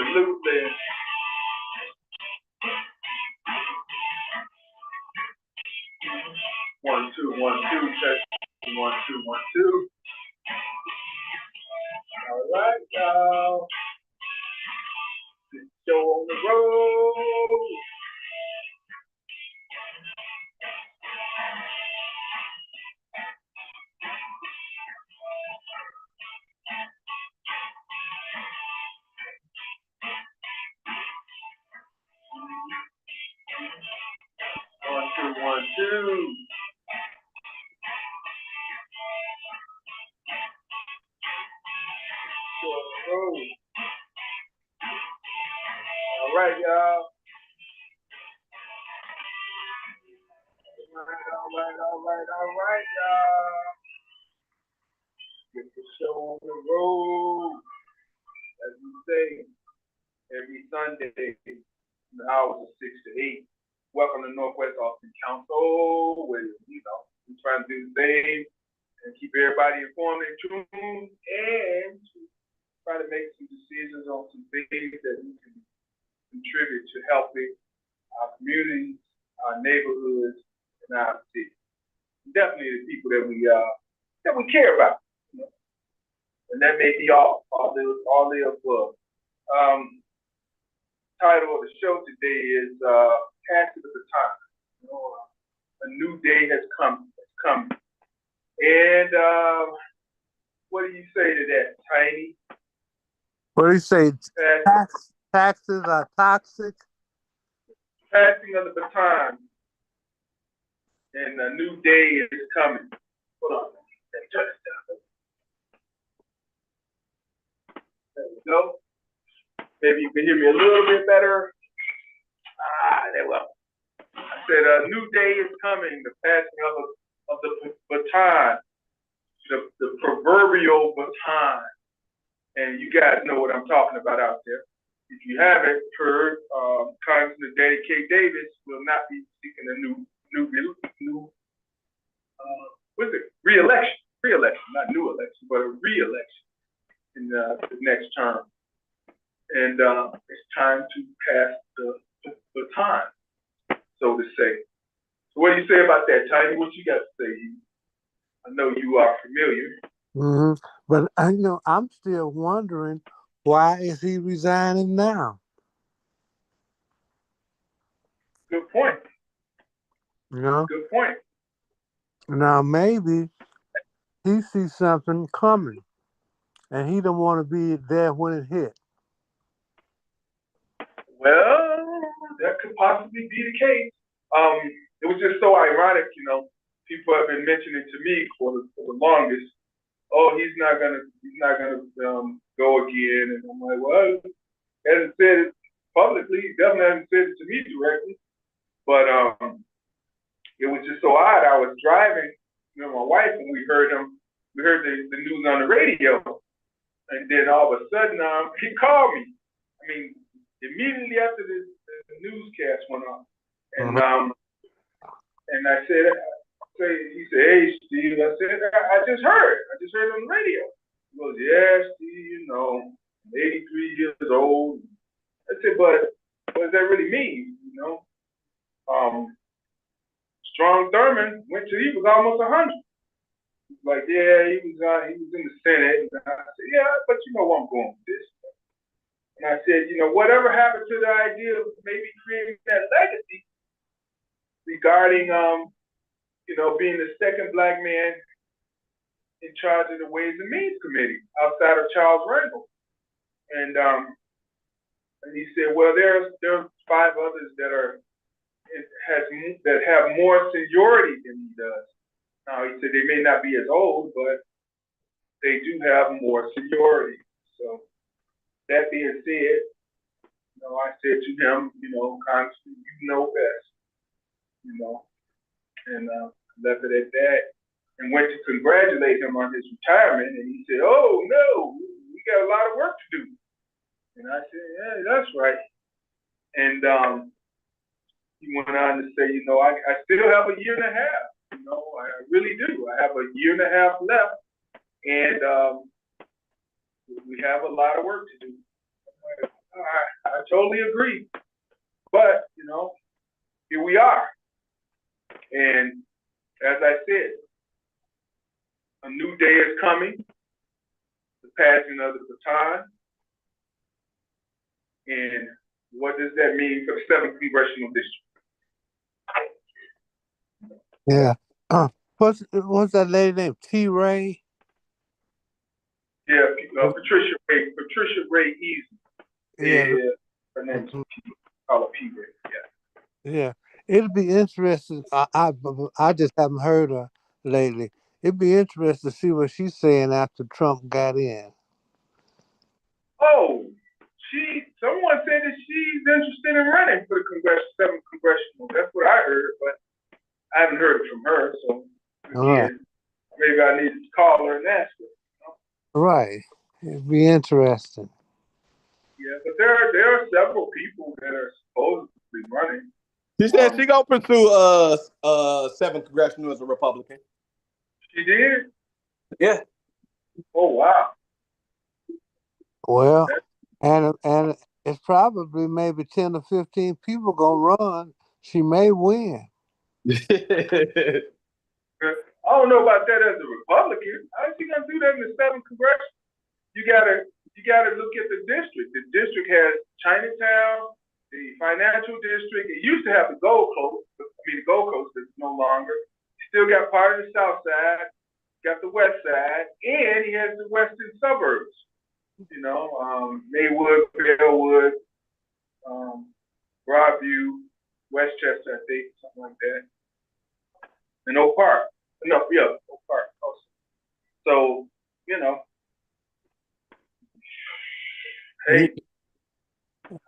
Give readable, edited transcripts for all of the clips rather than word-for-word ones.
Absolutely. 1 2 1 2 test 1 2 1 2. All right, y'all. Show on the road. One, two, 1 2. Show on the road. All right, y'all. All right, y'all. Get the show on the road. As we say, every Sunday, from the hours of 6 to 8. Welcome to Northwest Austin Council, where, we try to do the same and keep everybody informed and tuned, and try to make some decisions on some things that we can contribute to helping our communities, our neighborhoods, and our city. Definitely the people that we care about, and that may be all the above. Title of the show today is Passing the Baton. A new day has come. And what do you say to that, Tiny? What do you say? Taxes are toxic? Passing of the baton. And a new day is coming. Hold on. Turn it down. There we go. Maybe you can hear me a little bit better. There we go. I said a new day is coming, the passing of the baton, the proverbial baton. And you guys know what I'm talking about out there. If you haven't heard, Congressman Danny K. Davis will not be seeking a re-election, not new election, but a re-election in the next term. And it's time to pass the baton, so to say. So what do you say about that, Tiny? What you got to say? I know you are familiar. Mm-hmm. But I'm still wondering, why is he resigning now? Good point. Good point. Now maybe he sees something coming, and he don't want to be there when it hit. Well, that could possibly be the case. It was just so ironic, people have been mentioning to me for the longest, oh, he's not gonna go again, and I'm like, well, he hasn't said it publicly, he definitely hasn't said it to me directly, but it was just so odd. I was driving, my wife, and we heard the news on the radio, and then all of a sudden, he called me. I mean, immediately after the newscast went on, and and I said, he said, hey, Steve, I said, I just heard on the radio. He goes, yeah, Steve, I'm 83 years old. I said, but what does that really mean, Strom Thurmond he was almost 100. He's like, yeah, he was in the Senate. And I said, yeah, but you know where I'm going with this. And I said, whatever happened to the idea of maybe creating that legacy regarding, being the second Black man in charge of the Ways and Means Committee outside of Charles Rangel. And he said, well, there are 5 others that have more seniority than he does. Now, he said they may not be as old, but they do have more seniority. So that being said, I said to him, Congressman, you know best, and left it at that, and went to congratulate him on his retirement, and he said, oh, no, we got a lot of work to do. And I said, yeah, that's right. And he went on to say, I still have a year and a half. I really do. I have a year and a half left, and we have a lot of work to do. All right. totally agree. But, you know, here we are. And as I said, a new day is coming, the passing of the baton. And what does that mean for the 7th Congressional District? Yeah. What's that lady named? T. Ray? Yeah, Patricia Ray Easy. Yeah. Her name's call her P. Ray. Yeah. Yeah. It'll be interesting. I just haven't heard her lately. It'd be interesting to see what she's saying after Trump got in. Oh, someone said that she's interested in running for the 7th Congressional. That's what I heard, but I haven't heard it from her. So again, maybe I need to call her and ask her. You know? Right. It'd be interesting. Yeah, but there are several people that are supposedly running. She said she gonna pursue 7th Congressional as a Republican. She did? Yeah. Oh wow. Well, and it's probably maybe 10 or 15 people gonna run. She may win. I don't know about that as a Republican. How's she gonna do that in the 7th Congressional? You gotta look at the district. The district has Chinatown, the financial district. It used to have the Gold Coast. The Gold Coast is no longer. You still got part of the South Side, got the West Side, and he has the western suburbs. You know, Maywood, Bellwood, Broadview, Westchester, I think, something like that. And Oak Park. No, yeah, Oak Park also. So, you know, hey,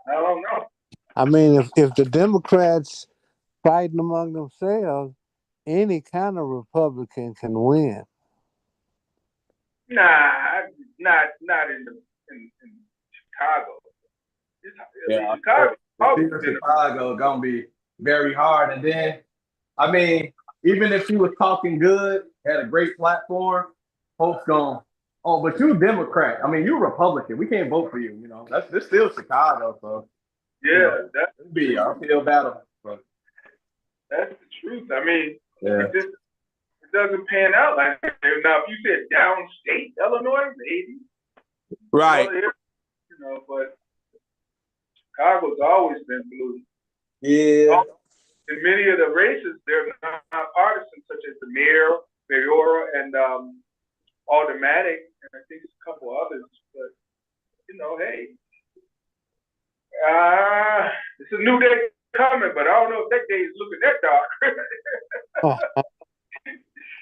I don't know. I mean, if the Democrats fighting among themselves, any kind of Republican can win. Nah, not in Chicago. Yeah, Chicago gonna be very hard. And then, I mean, even if she was talking good, had a great platform, folks going, oh, but you Democrat. I mean, you Republican. We can't vote for you. You know, this still Chicago. So yeah, you know, that'd be an uphill battle. But that's the truth. I mean, yeah. it doesn't pan out like that. Now, if you said downstate Illinois, maybe. Right. You know, but Chicago's always been blue. Yeah. In many of the races, they're not partisan, such as the mayoral, and automatic, and I think there's a couple others. But you know, hey, it's a new day coming, but I don't know if that day is looking that dark.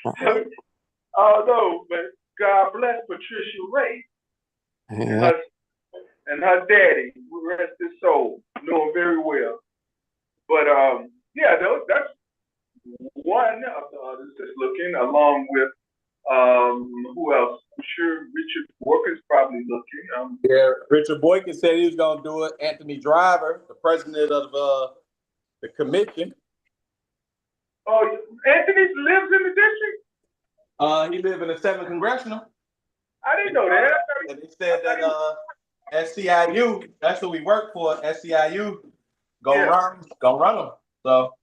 I don't know, but God bless Patricia Ray. Yeah. And her daddy, rest his soul, know him very well. But yeah, that's one of the others that's looking, along with who else? I'm sure Richard Walker's probably looking. Yeah, Richard Boykin said he was gonna do it. Anthony Driver, the president of the commission. Oh, Anthony lives in the district? He lives in the 7th Congressional. I didn't know that. And they said that SCIU, that's who we work for, SCIU, run them. So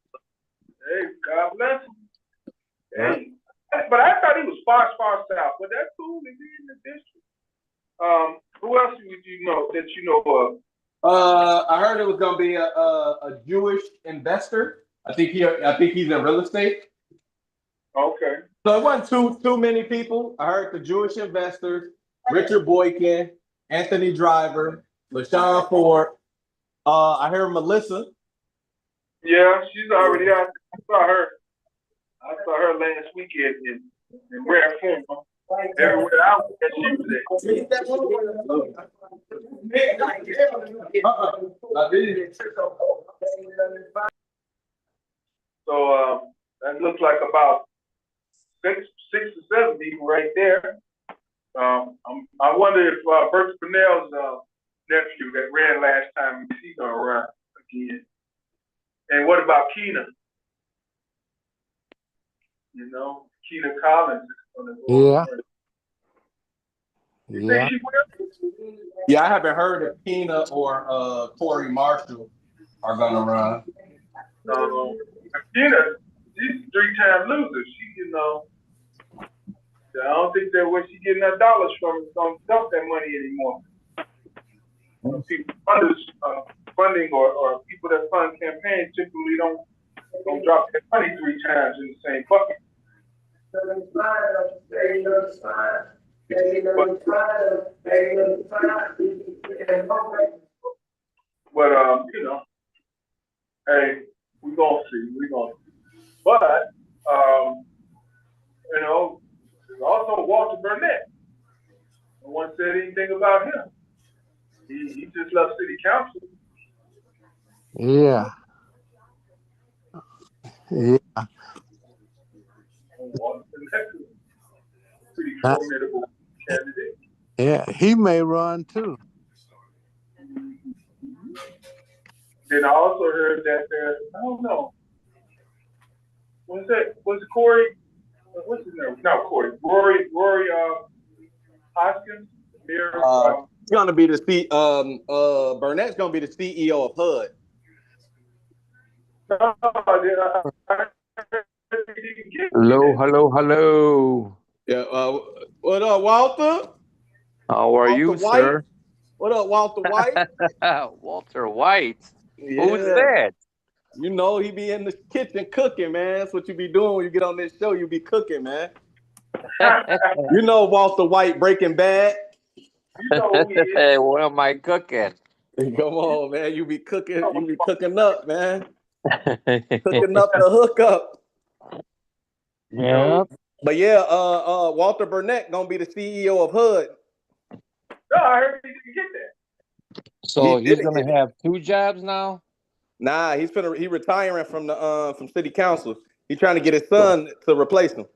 hey, God bless him. Yeah. Hey. But I thought he was far south, but that's cool. He's in the district. Who else would you know that you know of? I heard it was gonna be a Jewish investor. I think he's in real estate. Okay. So it wasn't too many people. I heard the Jewish investors, Richard Boykin, Anthony Driver, LaShawn Ford. I heard Melissa. Yeah, she's already out. I saw her last weekend in rare form. Everywhere I went, she was there. So that looks like about six or seven people right there. I wonder if Bert Spinell's nephew that ran last time, is he gonna run again? And what about Keena? You know, Keena Collins is gonna go. Yeah. You think Yeah. she will? Yeah, I haven't heard if Tina or Corey Marshall are gonna run. Tina, she's a 3-time loser. She, I don't think that where she getting her dollars from is gonna dump that money anymore. People funding or people that fund campaigns typically don't drop their money 3 times in the same bucket. But hey, we gonna see. But there's also Walter Burnett. No one said anything about him. He just left city council. Yeah. Yeah. Walter Burnett is a pretty formidable candidate. Yeah. He may run too. Then I also heard that I don't know. Was Corey? What's his name? No, Corey. Rory Hoskins. He's gonna be Burnett's gonna be the CEO of HUD. Hello. Yeah. What up, Walter? How are Walter you, White? sir? What up, Walter White? Walter White. Yeah. Who's that? You know, he be in the kitchen cooking, man. That's what you be doing when you get on this show. You be cooking, man. You know Walter White, Breaking Bad. You know who he is. Hey, what am I cooking? Come on, man. You be cooking up, man. Cooking up the hookup. Yeah. But yeah, Walter Burnett gonna be the CEO of HUD. No, I heard he didn't get that. So he's gonna have 2 jobs now? Nah, he retiring from from city council. He's trying to get his son to replace him.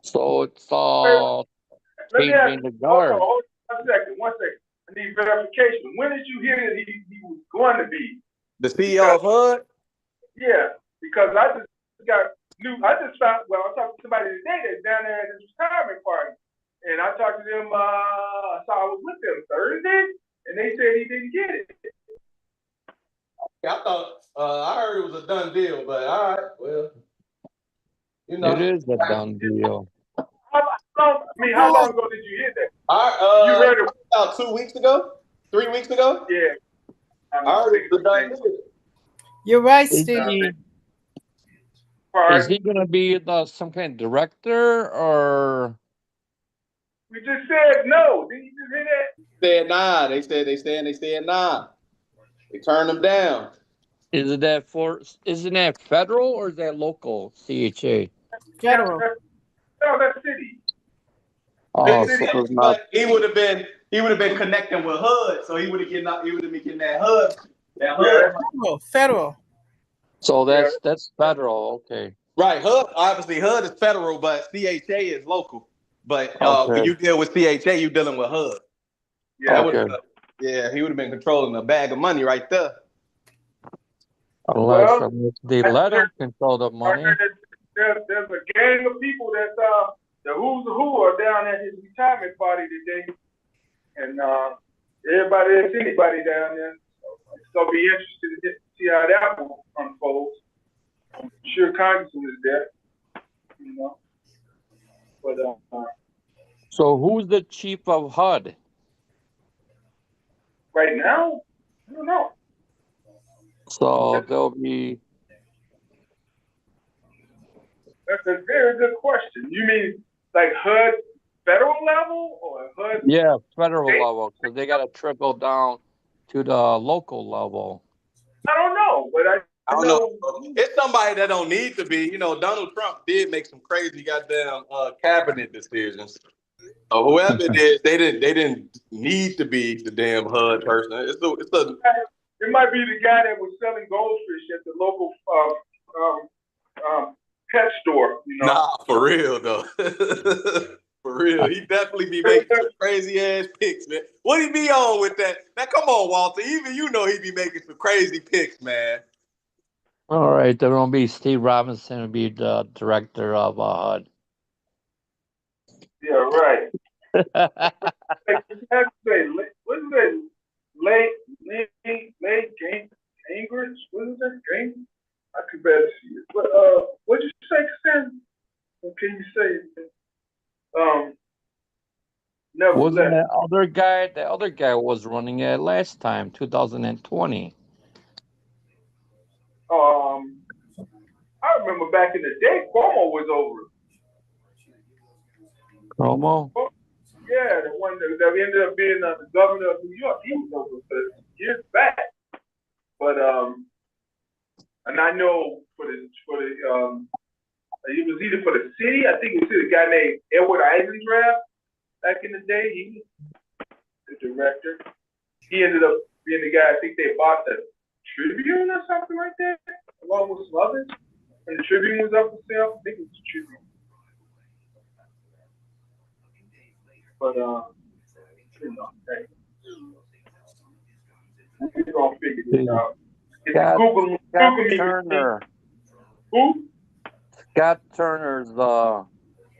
So it's Let me ask changing the you, guard. hold on, one second. I need verification. When did you hear that he was going to be the CEO of HUD? Yeah, because I just found, I talked to somebody today that's down there at his retirement party. And I talked to them, so I was with them Thursday, and they said he didn't get it. Yeah, I thought, I heard it was a done deal, but all right, well, It is a done deal. How long ago did you hear that? You heard it about 2 weeks ago? 3 weeks ago? Yeah. I heard it was a done deal. You're right, Steve. Is he going to be some kind of director or? We just said no. Did you just hear that? Said nah. They said nah. They turned them down. Isn't that federal or is that local CHA? Federal. No, that's city. Oh, so but he would have been connecting with HUD, so he would have been getting that HUD. Federal. So that's federal, okay. Right. HUD is federal, but CHA is local. But when you deal with CHA, you're dealing with HUD. Yeah. He would have been controlling a bag of money right there. Unless they let him control the money. There's a gang of people that's the who's who are down at his retirement party today, and anybody down there. It's gonna be interesting to see how that will unfold. I'm sure Congressman is there, But so who's the chief of HUD? Right now, I don't know. So there'll be. That's a very good question. You mean like HUD federal level or HUD? Yeah, federal level, because they got to trickle down to the local level. I don't know, but I don't know. It's somebody that don't need to be. Donald Trump did make some crazy goddamn cabinet decisions. Whoever it is, they didn't need to be the damn HUD person. It might be the guy that was selling goldfish at the local pet store. Nah, for real though. For real, he definitely be making some crazy ass picks, man. What he be on with that? Now, come on, Walter. Even he be making some crazy picks, man. All right, there won't be Steve Robinson will be the director of HUD. Yeah, right. Like, you have to say, what is it? Late Gingrich? What is that? Gingrich? I could better see it. But what'd you say, Sam? What can you say? Wasn't Nevertheless, that other guy? The other guy was running it last time, 2020. I remember back in the day, Cuomo was over. Cuomo? Yeah, the one that ended up being the governor of New York. He was over for years back. But and I know for the it was either for the city. I think it was a guy named Edward Eisendrath back in the day. He was the director. He ended up being the guy. I think they bought the Tribune or something like that, along with some others. And the Tribune was up for sale. I think it was the Tribune. But you know, hey, we're gonna figure this out. Google Turner. Who? Scott Turner's the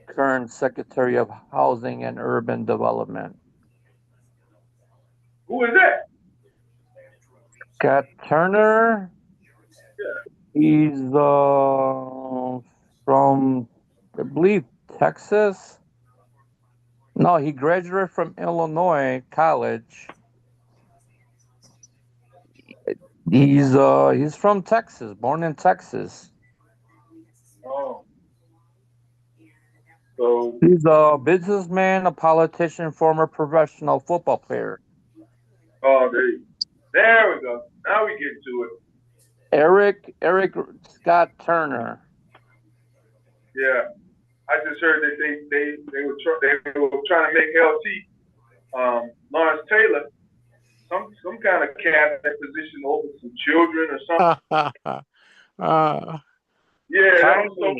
current Secretary of Housing and Urban Development. Who is that? Scott Turner. Yeah. He's from, I believe, Texas. No, he graduated from Illinois College. He's from Texas, born in Texas. Oh. So He's a businessman, a politician, former professional football player. oh, there we go. Now we get to it. Eric Scott Turner. Yeah, I just heard that they were trying to make LT Lawrence Taylor some kind of cabinet position over some children or something. Yeah, that was so.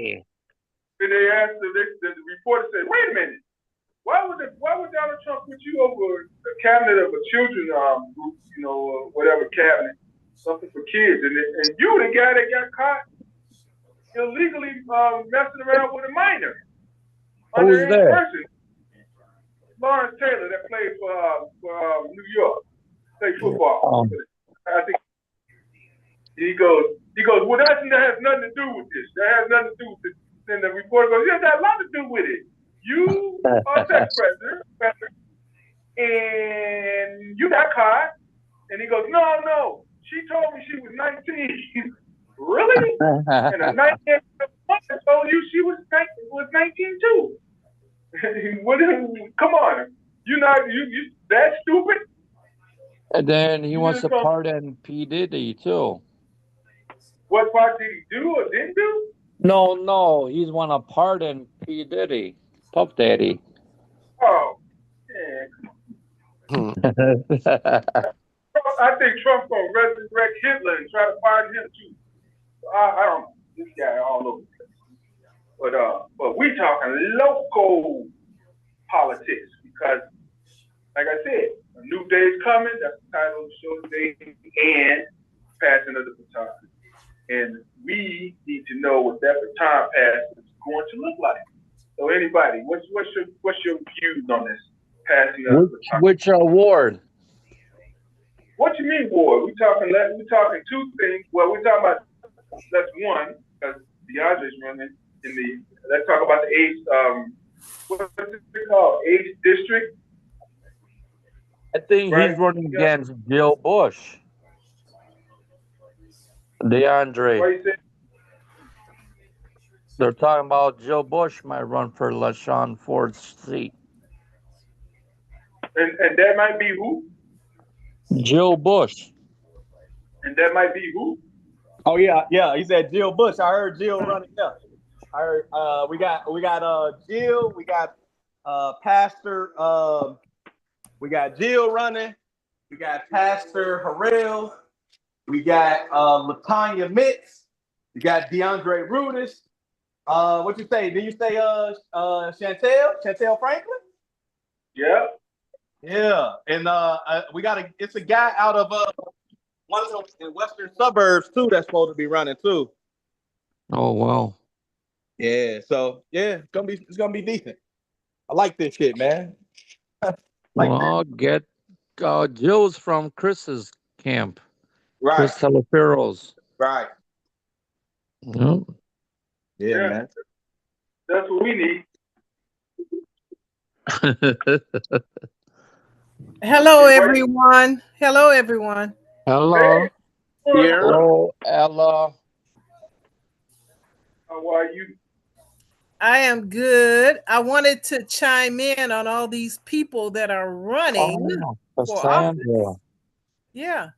Then they asked the reporter said, "Wait a minute, why would Donald Trump put you over a cabinet of a children group, you know, whatever cabinet, something for kids, and you the guy that got caught illegally messing around with a minor, underage person, Lawrence Taylor that played for New York, played football. I think he goes, well, that has nothing to do with this. That has nothing to do with this. Then the reporter goes, yeah, that has a lot to do with it. You are sex president, and you got caught. And he goes, no, she told me she was 19. Really? And a 19 told you she was 19 too. Come on, you that stupid? And then he wants to pardon P. Diddy too. What part did he do or didn't do? No, he's want to pardon P. Diddy, Puff Daddy. Oh, yeah. I think Trump's gonna resurrect Hitler and try to pardon him too. I don't know. This guy all over the place. But we talking local politics because, like I said, a new day is coming. That's the title of the show today, and passing of the baton. And we need to know what that baton pass is going to look like. So, anybody, what's your views on this passing of the baton? Which award? What you mean, boy? We talking two things. Well, we're talking about that's one because DeAndre's running in the. Let's talk about the age. What's it called? Age district. I think he's running against Jill Bush. DeAndre. They're talking about Jill Bush might run for LaShawn Ford's seat. And that might be who? Jill Bush. And that might be who? Oh yeah. He said Jill Bush. I heard Jill running up. I heard we got Jill. We got Pastor. We got Jill running. We got Pastor Harrell. We got Latanya Mitz. We got DeAndre Rudis. What you say? Did you say Chantel Franklin? Yeah. Yeah, and we got it's a guy out of one of those in western suburbs too that's supposed to be running too. Oh wow. Yeah, so yeah, it's gonna be decent. I like this shit, man. Like, Well, get Joe's from Chris's camp. right, Chris Talafero's. right. Yep. Yeah, Yeah, man. that's what we need. Hello, Okay, wait. everyone. Hello, everyone. Hey, Hello. Here. Hello, Ella. how are you? I am good. I wanted to chime in on all these people that are running Oh, for office. Cassandra. Yeah.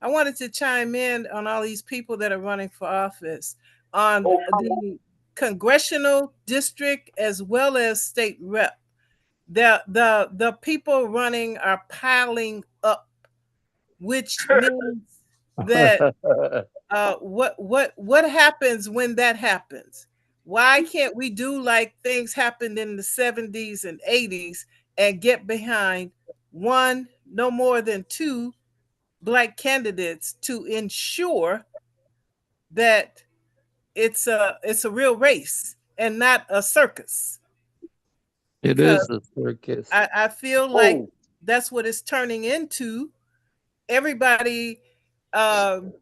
I wanted to chime in on all these people that are running for office on Oh, the congressional district as well as state rep. The people running are piling up, which means that what happens when that happens? Why can't we do like things happened in the 70s and 80s and get behind one, no more than two Black candidates to ensure that it's a real race and not a circus? It Because is a circus. I feel like Oh, that's what it's turning into. Everybody, um,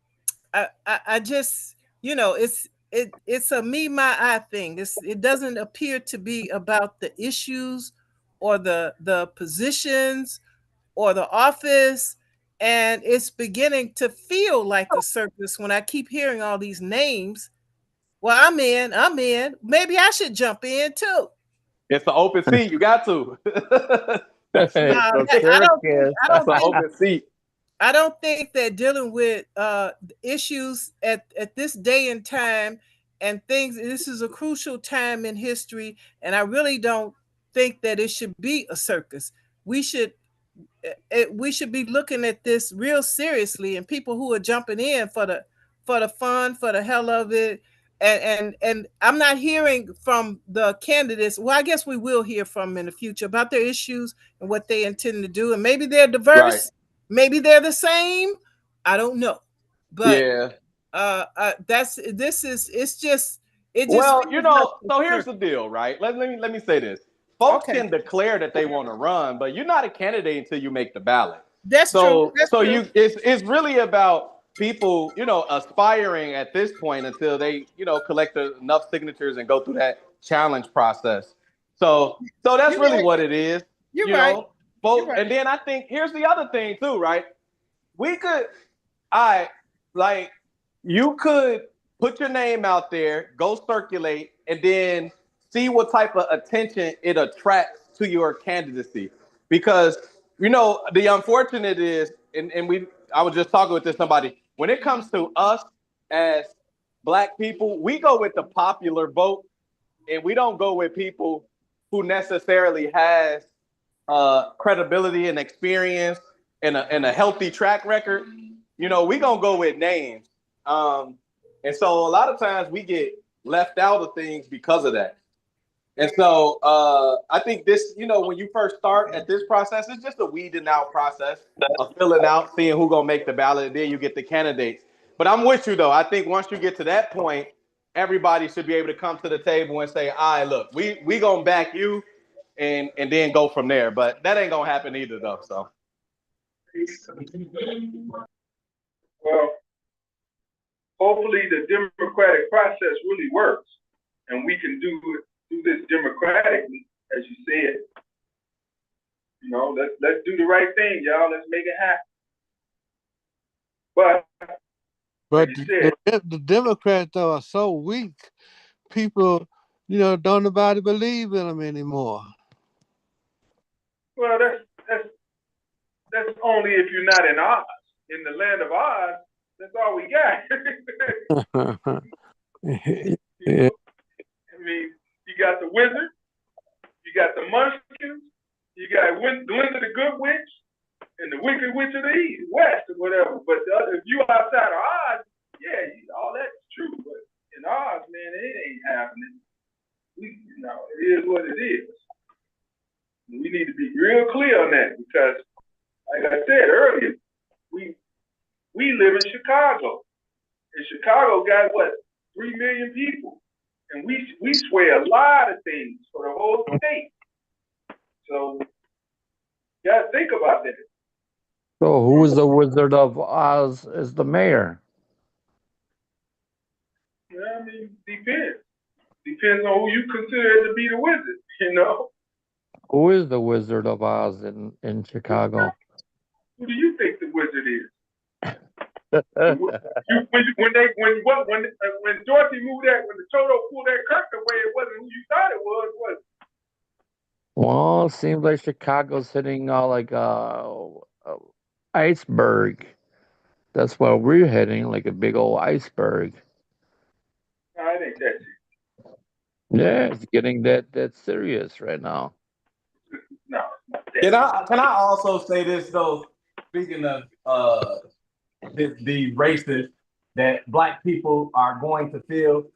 I just, it's a me my I thing. It doesn't appear to be about the issues or the positions or the office, and it's beginning to feel like a circus when I keep hearing all these names. Well, I'm in. Maybe I should jump in too. it's an open seat. You got to. That's It's Uh, a I don't think circus. I that's don't an think open seat. I don't think that dealing with issues at this day and time and things, this is a crucial time in history, and I really don't think that it should be a circus. We should we should be looking at this real seriously, and people who are jumping in for the fun, for the hell of it. And I'm not hearing from the candidates. Well, I guess we will hear from them in the future about their issues and what they intend to do. And maybe they're Right. diverse, maybe they're the same. I don't know. But Yeah. that's it's just it just Well, feels like a so here's circus. the deal, right? Let me say this. Folks Okay. can declare that they want to run, but you're not a candidate until you make the ballot. That's true. So That's so true. you it's really about people, aspiring at this point until they, collect enough signatures and go through that challenge process. So that's You're really right. what it is, You're you right. know. You're Folks, right. and then I think here's the other thing too, right? We could I like you could put your name out there, go circulate, and then see what type of attention it attracts to your candidacy. Because the unfortunate is, and I was just talking with somebody, when it comes to us as Black people, we go with the popular vote, and we don't go with people who necessarily has credibility and experience and a healthy track record. We gonna go with names, and so a lot of times we get left out of things because of that. And so I think this, when you first start at this process, it's just a weeding out process of filling out, seeing who gonna make the ballot, and then you get the candidates. But I'm with you though. I think once you get to that point, everybody should be able to come to the table and say, "All right, look, we gonna back you," and then go from there. But that ain't gonna happen either though. So well, hopefully the democratic process really works, and we can do this democratically, as you said. Let's do the right thing, y'all. Let's make it happen. But But like you said, the Democrats though are so weak. People, don't nobody believe in them anymore. well, that's only if you're not in Oz. In the land of Oz, that's all we got. Yeah. I mean, you got the wizard, you got the munchkins, you got Glinda the Good Witch, and the Wicked Witch of the East, West, or whatever. But if you outside of Oz, yeah, all that's true. But in Oz, man, it ain't happening. It is what it is. We need to be real clear on that because, like I said earlier, we live in Chicago. And Chicago got what, 3 million people, and we sway a lot of things for the whole state. So You gotta think about that. So who is the Wizard of Oz as the mayor? You know what I mean? Depends. Depends on who you consider to be the wizard, you know? Who is the Wizard of Oz in Chicago? Who do you think the wizard is? When Dorothy moved that, when the Toto pulled that curtain away, it wasn't who you thought it was it? Well, it seems like Chicago's hitting like a iceberg. That's where we're heading, like a big old iceberg. No, I think that's it. Yeah, it's getting that serious right now. No, it's not that. Can I also say this though? Speaking of the races that Black people are going to feel.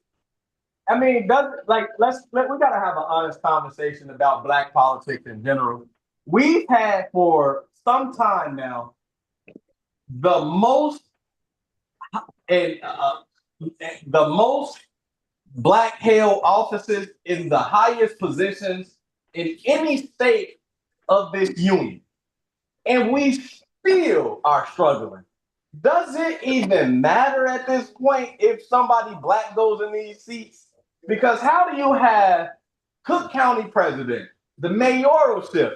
I mean, we gotta have an honest conversation about Black politics in general. We've had for some time now the most and the most Black held offices in the highest positions in any state of this union, and we still are struggling. Does it even matter at this point if somebody Black goes in these seats? Because how do you have Cook County president, the mayoralship,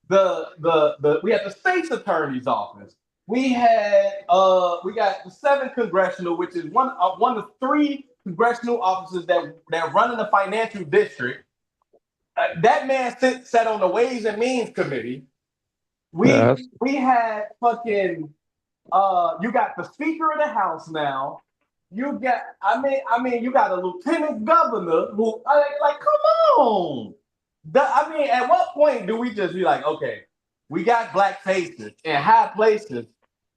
we had the state's attorney's office. We got the 7th congressional, which is one of 3 congressional offices that run in the financial district. That man sat on the Ways and Means Committee. We had fucking you got the Speaker of the House now. You got, you got a lieutenant governor who, come on. At what point do we just be like, okay, we got Black faces in high places,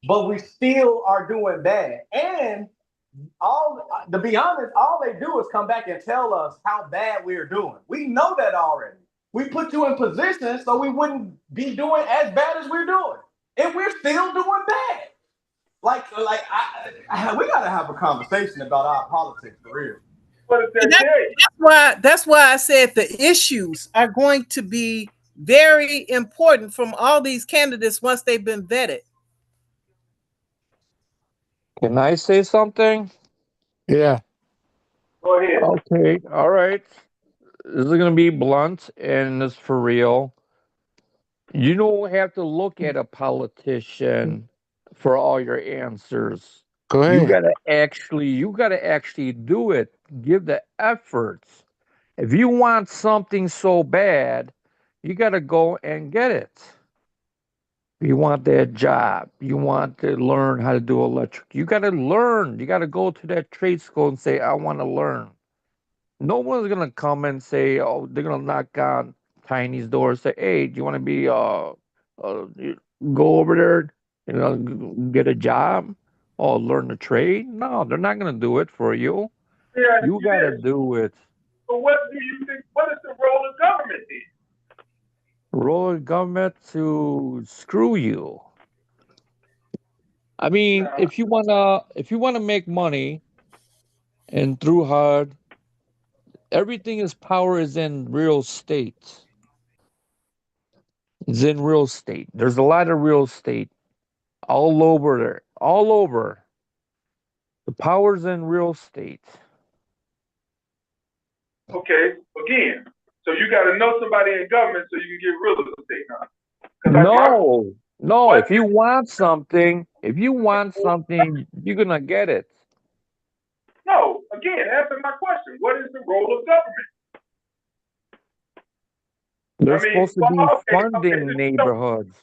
but we still are doing bad. And to be honest, all they do is come back and tell us how bad we're doing. We know that already. We put you in position so we wouldn't be doing as bad as we're doing, and we're still doing bad. We gotta have a conversation about our politics for real. What does that say? That's why I said the issues are going to be very important from all these candidates once they've been vetted. Can I say something? Yeah. Go ahead. Okay, all right. This is gonna be blunt and it's for real. You don't have to look at a politician for all your answers. Go You ahead. gotta actually do it. Give the efforts. If you want something so bad, you gotta go and get it. You want that job. You want to learn how to do electric. You gotta learn. You gotta go to that trade school and say, I want to learn. No one's gonna come and say, oh, they're gonna knock on Tiny's door and say, hey, do you want to be go over there, get a job or learn a trade? No, they're not gonna do it for you. Yeah, You gotta do it. But what do you think? What is the role of government then? Role of government to screw you. I mean, if you wanna make money and through hard, everything is power is in real estate. It's in real estate. There's a lot of real estate all over there. All over. The power's in real estate. Okay, again, so you got to know somebody in government so you can get real estate now. No. If you want something, you're gonna get it. No, again, answer my question. What is the role of government? They're supposed to be funding neighborhoods,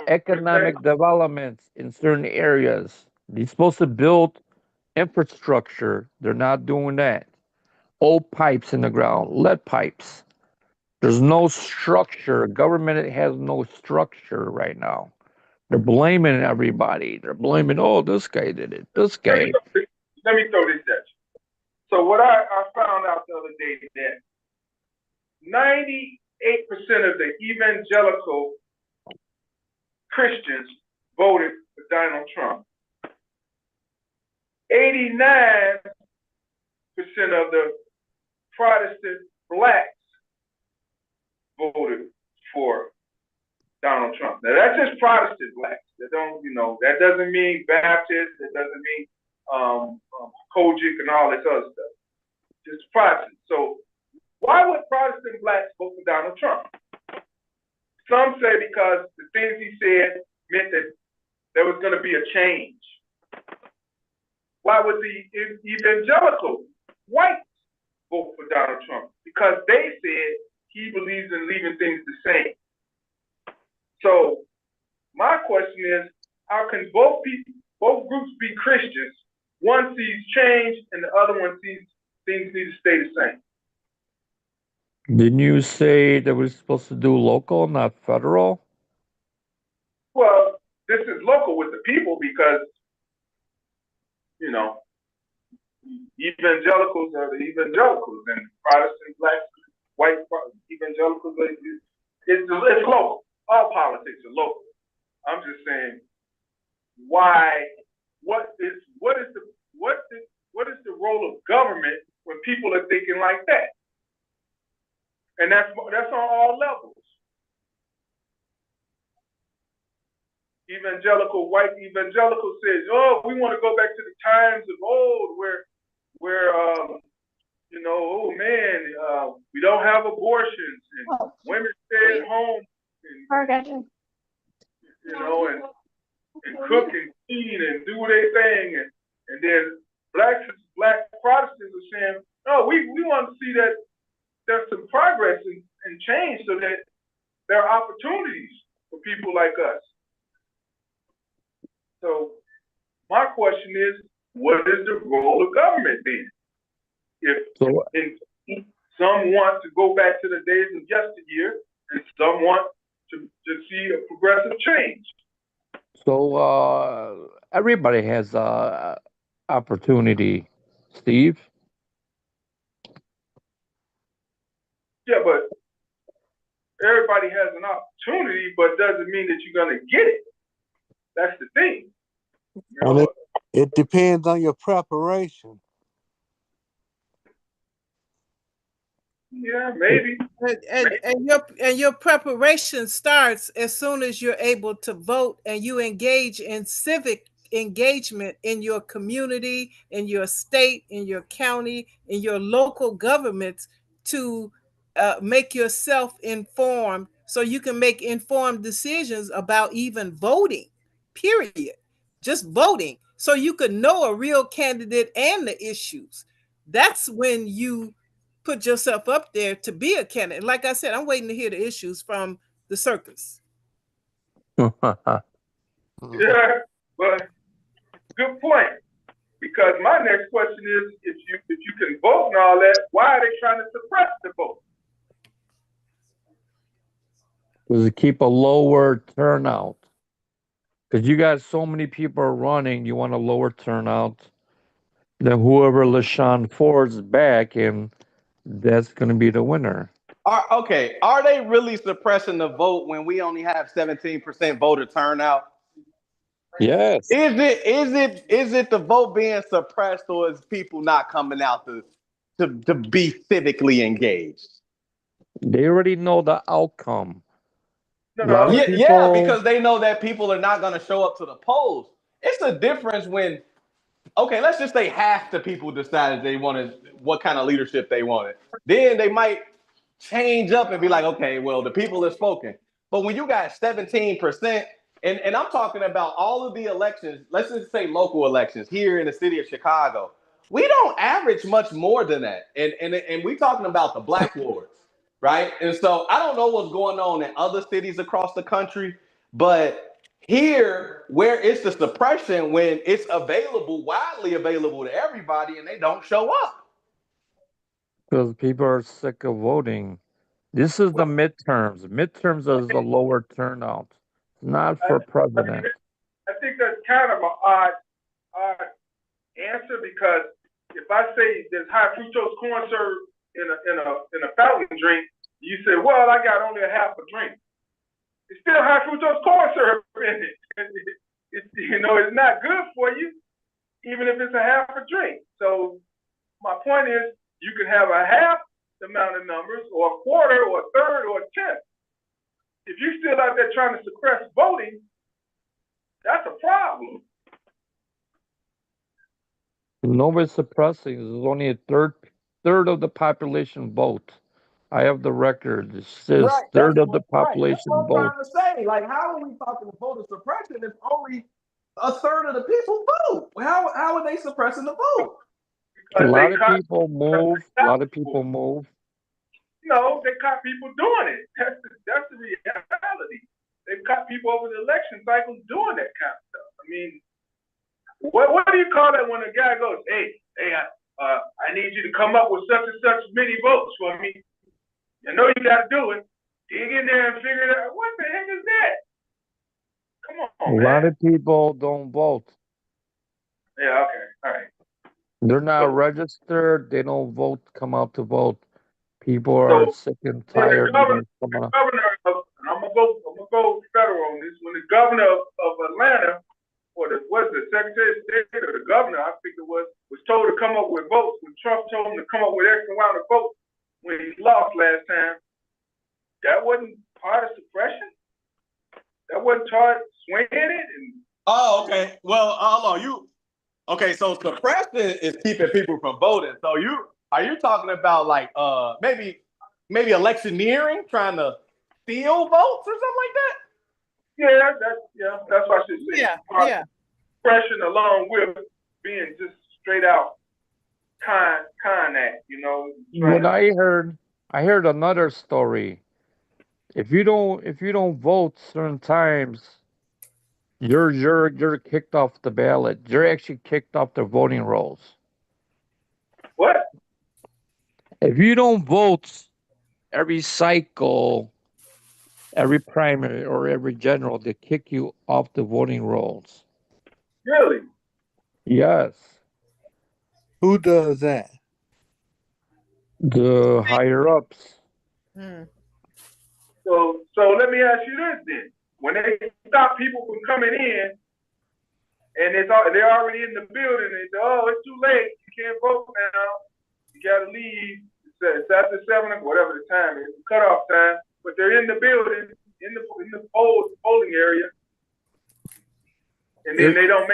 economic development in certain areas. They're supposed to build infrastructure. They're not doing that. Old pipes in the ground, lead pipes. There's no structure. Government has no structure right now. They're blaming everybody. They're blaming, oh, this guy did it. This guy. Let me throw this at you. So what I found out the other day is that 98% of the evangelical Christians voted for Donald Trump. 89% of the Protestant blacks voted for Donald Trump. Now that's just Protestant blacks. That don't, that doesn't mean Baptists. That doesn't mean Kojic and all this other stuff. Just Protestant. So why would Protestant blacks vote for Donald Trump? Some say because the things he said meant that there was going to be a change. Why would the evangelical whites vote for Donald Trump? Because they said he believes in leaving things the same. So my question is, how can both groups be Christians? One sees change and the other one sees things need to stay the same. Didn't you say that we're supposed to do local, not federal? Well, this is local with the people because, evangelicals are the evangelicals and Protestant, black, white evangelicals, it's local. All politics are local. I'm just saying, why? What is the role of government when people are thinking like that? And that's on all levels. White evangelical says, "Oh, we want to go back to the times of old, where oh man, we don't have abortions and women stay at home, and and cook and clean and do their thing, and then black Protestants are saying, no, we want to see that there's some progress and change so that there are opportunities for people like us." So my question is, what is the role of government then? If some want to go back to the days of yesteryear and some want to see a progressive change. So everybody has opportunity, Steve. Yeah, but everybody has an opportunity, but doesn't mean that you're going to get it. That's the thing. And it depends on your preparation. Yeah, maybe. And your preparation starts as soon as you're able to vote and you engage in civic engagement in your community, in your state, in your county, in your local governments to make yourself informed so you can make informed decisions about even voting, period. Just voting so you could know a real candidate and the issues. That's when you put yourself up there to be a candidate. Like I said, I'm waiting to hear the issues from the circus. Yeah, but good point. Because my next question is, if you can vote and all that, why are they trying to suppress the vote? To keep a lower turnout. Because you got so many people running, you want a lower turnout. Then whoever LaShawn Ford's back, and that's going to be the winner. Are they really suppressing the vote when we only have 17% voter turnout? Yes. Is it the vote being suppressed, or is people not coming out to be civically engaged? They already know the outcome. Yeah, because they know that people are not going to show up to the polls. It's a difference when, let's just say half the people decided they wanted what kind of leadership they wanted. Then they might change up and be like, okay, well, the people have spoken. But when you got 17%, and I'm talking about all of the elections, let's just say local elections here in the city of Chicago, we don't average much more than that. And we're talking about the black wards, right? And so I don't know what's going on in other cities across the country, but here, where it's the suppression when it's widely available to everybody, and they don't show up. Because people are sick of voting. This is the midterms. Midterms is the lower turnout, not for president. I think that's kind of an odd answer, because if I say there's high fructose corn syrup in a fountain drink, you say, well, I got only a half a drink. It's still high fructose corn syrup in it. It's not good for you, even if it's a half a drink. So my point is, you can have a half the amount of numbers, or a quarter, or a third, or a tenth. if you're still out there trying to suppress voting, that's a problem. Nobody's suppressing. There's only a third of the population vote. I have the record. It says Right. third of the That's population what I'm vote. trying to say. Like, how are we talking voter suppression if only a third of the people vote? How are they suppressing the vote? A lot of people move. A lot of people move. No, they caught people doing it. That's the reality. They've caught people over the election cycles doing that kind of stuff. I mean, what do you call that when a guy goes, hey, I need you to come up with such and such many votes for me. I know you got to do it. Dig in there and figure it out. What the heck is that? Come on, man. A lot of people don't vote. Yeah, okay, all right. They're not registered. They don't vote. Come out to vote. People are sick and tired. The governor of, I'm gonna go federal on this. When the governor of Atlanta, or the Secretary of State or the governor, I think it was told to come up with votes. When Trump told him to come up with X amount of votes when he lost last time, that wasn't part of suppression. That wasn't part of swinging it. Oh, okay. Well, hold on. Okay? So suppression is keeping people from voting. So are you talking about like maybe electioneering, trying to steal votes or something like that? That's what I should say. Yeah. Suppression along with being just straight out con act, you know. When I heard another story. If you don't vote certain times, you're kicked off the ballot. You're actually kicked off the voting rolls. What? If you don't vote every cycle, every primary or every general, they kick you off the voting rolls. Really? Yes. Who does that? The higher ups. So let me ask you this then. When they stop people from coming in and they're already in the building, they say, oh, it's too late, you can't vote now, you gotta leave. It's after 7 o'clock, whatever the time is, the cutoff time, but they're in the building, in the polling area, and then they don't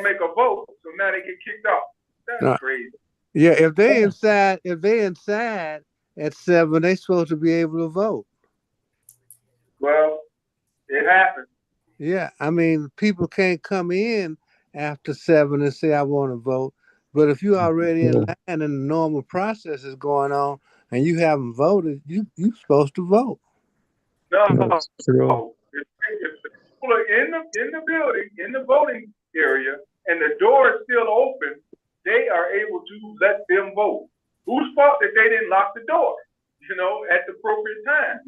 make a vote, so now they get kicked off. That's crazy. Yeah, if they inside at 7, they supposed to be able to vote. Well, it happens. Yeah, I mean, people can't come in after 7 and say, I want to vote. But if you're already in line and the normal process is going on and you haven't voted, you're supposed to vote. No, that's true. If people are in the building, in the voting area, and the door is still open, they are able to let them vote. Whose fault that they didn't lock the door, at the appropriate time?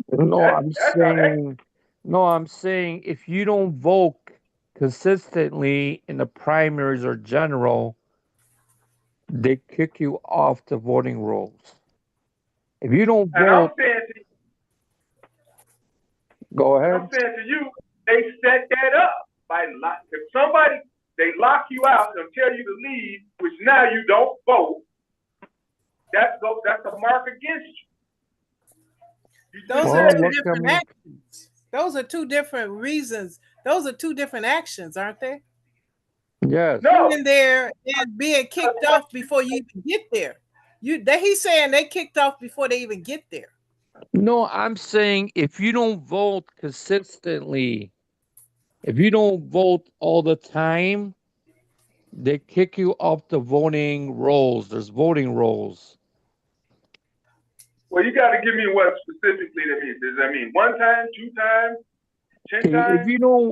I'm saying if you don't vote consistently in the primaries or general, they kick you off the voting rolls. If you don't vote, go ahead. I'm saying to you, they set that up if they lock you out and tell you to leave, which now you don't vote. That's a mark against you. Those are two different actions. Those are two different reasons. Those are two different actions, aren't they? Yes. No. Being there and being kicked off before you even get there. He's saying they kicked off before they even get there. No, I'm saying if you don't vote consistently, if you don't vote all the time, they kick you off the voting rolls. There's voting rolls. Well, you got to give me what specifically that means. Does that mean 1 time, 2 times, 10 times?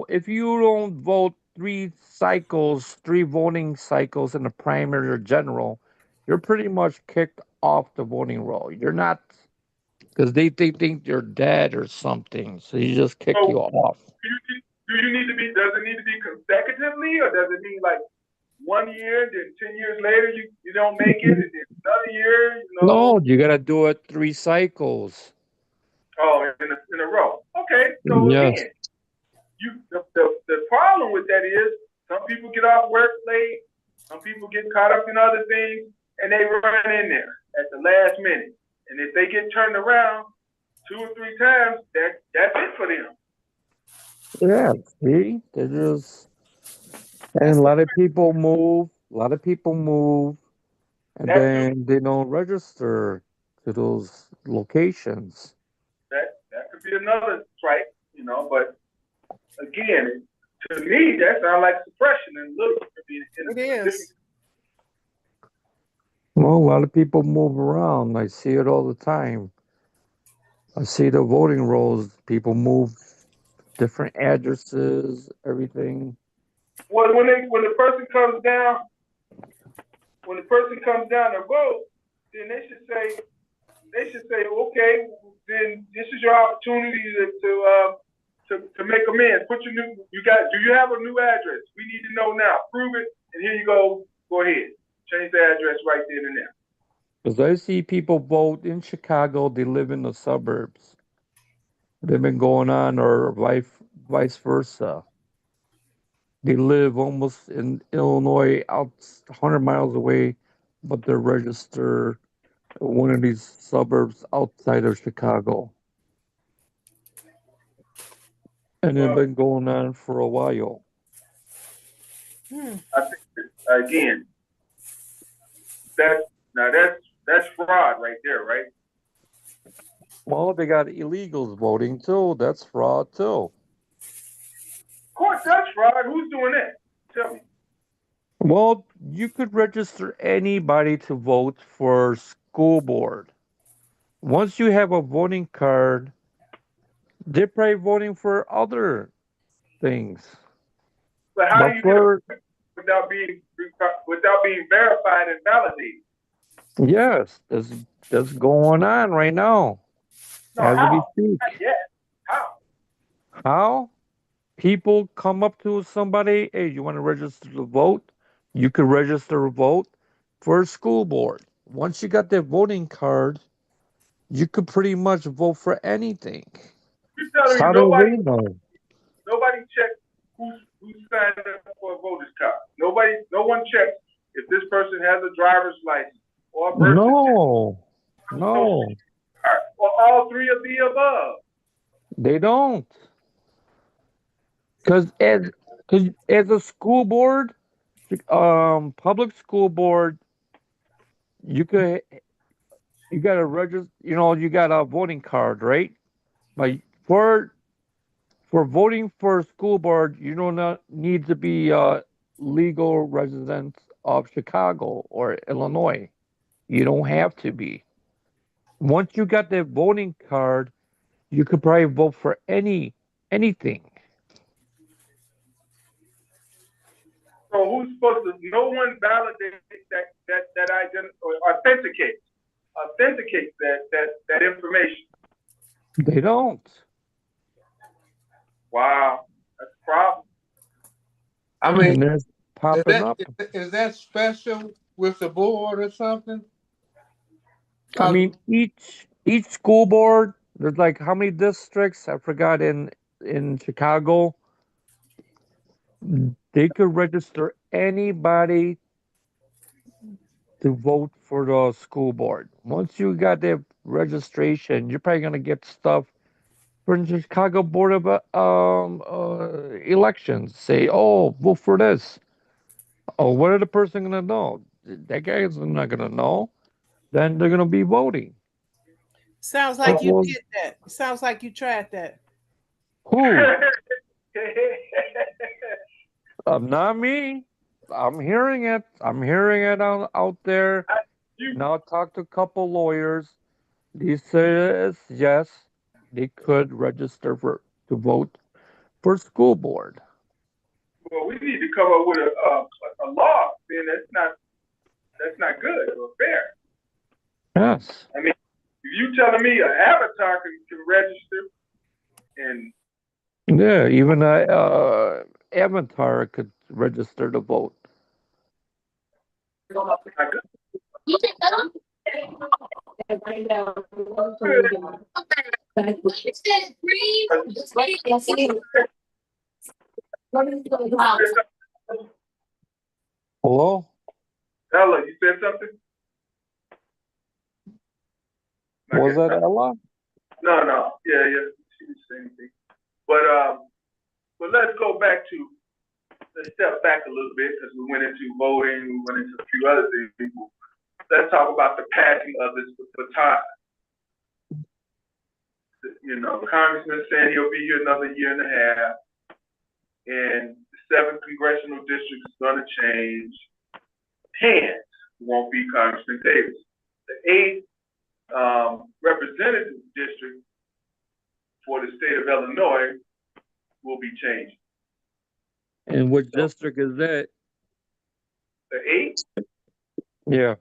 If you don't vote 3 voting cycles in the primary or general, you're pretty much kicked off the voting roll. You're not, because they think you're dead or something, so you just kick you off. Does it need to be consecutively, or does it mean like 1 year, then 10 years later you don't make it, and then another year? No, you gotta do it 3 cycles. Oh, in a row. Okay, so yes. Again, the problem with that is some people get off work late, some people get caught up in other things, and they run in there at the last minute. And if they get turned around, 2 or 3 times, that's it for them. Yeah, see, they just and That's a the lot of people move. A lot of people move, and That too. then they don't register to those locations. That could be another strike, you know. But again, to me, that sounds like suppression and look, it in a different. is. Well, a lot of people move around. I see it all the time. I see the voting rolls. People move different addresses, everything. Well, when the person comes down, to vote, then they should say, okay, then this is your opportunity to make amends. Do you have a new address? We need to know now. Prove it, and here you go. Go ahead, change the address right then and there. Because I see people vote in Chicago, they live in the suburbs. They've been going on, or vice versa. They live almost in Illinois, out 100 miles away, but they're registered one of these suburbs outside of Chicago. And it's Well, been going on for a while. I think again, that's fraud right there, right? Well, they got illegals voting too. That's fraud too. Of course, that's fraud. Who's doing that? Tell me. Well, you could register anybody to vote for school board. Once you have a voting card, they're probably voting for other things. But how do But you get a for without being verified and validated? yes, that's going on right now No, as we how? Not speak. yet. How? How people come up to somebody, hey, you want to register to vote? You could register to vote for a school board. Once you got that voting card, you could pretty much vote for anything. You're telling me How do they know? nobody checked who signed up for a voter's card. No one checks if this person has a driver's license or a birth certificate No, or all three of the above. they don't. Because as a school board, public school board, you could you got to register. You got a voting card, right? But for voting for a school board, you do not need to be a legal resident of Chicago or Illinois. You don't have to be. Once you got that voting card, you could probably vote for anything. So who's supposed to? No one validates that or authenticates that information. They don't. Wow, that's a problem. I mean, And there's popping up. is that special with the board or something? I mean, each school board, there's like how many districts? I forgot in Chicago. They could register anybody to vote for the school board. Once you got their registration, you're probably gonna get stuff from the Chicago Board of Elections. Say, oh, vote for this. Oh, what are the person gonna know? That guy is not gonna know. Then they're gonna be voting. Sounds like you did that. Sounds like you tried that. Who? Not me. I'm hearing it. I'm hearing it out there. Now talk to a couple lawyers. He says yes, they could register to vote for school board. Well, we need to come up with a law. Then that's not good or fair. Yes. I mean, if you telling me an avatar can register, and Yeah, even a avatar could register to vote. not good. Hello? Ella, you said something? Was that Ella? No. Yeah. She didn't say anything. But let's go back to, let's step back a little bit because we went into voting, we went into a few other things. Let's talk about the passing of this baton. You know, Congressman saying he'll be here another year and a half, and the 7th congressional district is going to change hands. It won't be Congressman Davis. The 8th representative district for the state of Illinois will be changed. And which district is that? The 8th? Yeah.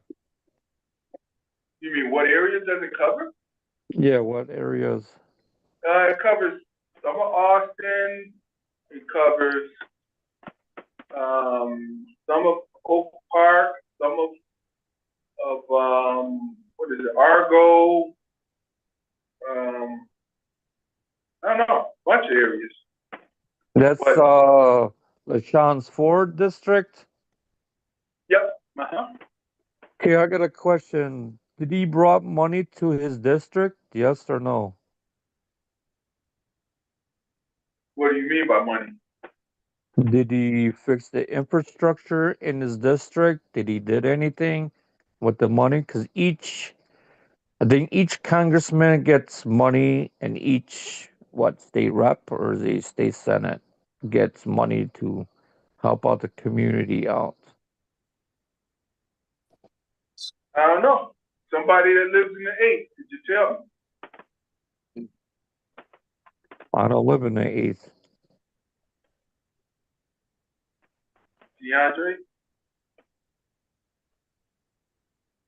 You mean what areas does it cover? Yeah, what areas? It covers some of Austin. It covers some of Oak Park, some of what is it, Argo. I don't know, a bunch of areas. That's LaShawn's Ford district. Yep. Okay, I got a question. Did he brought money to his district? Yes or no? What do you mean by money? Did he fix the infrastructure in his district? Did he did anything with the money? Because I think each congressman gets money, and each state rep or the state senate gets money to help out the community out. I don't know. Somebody that lives in the 8th, did you tell me? I don't live in the 8th. DeAndre?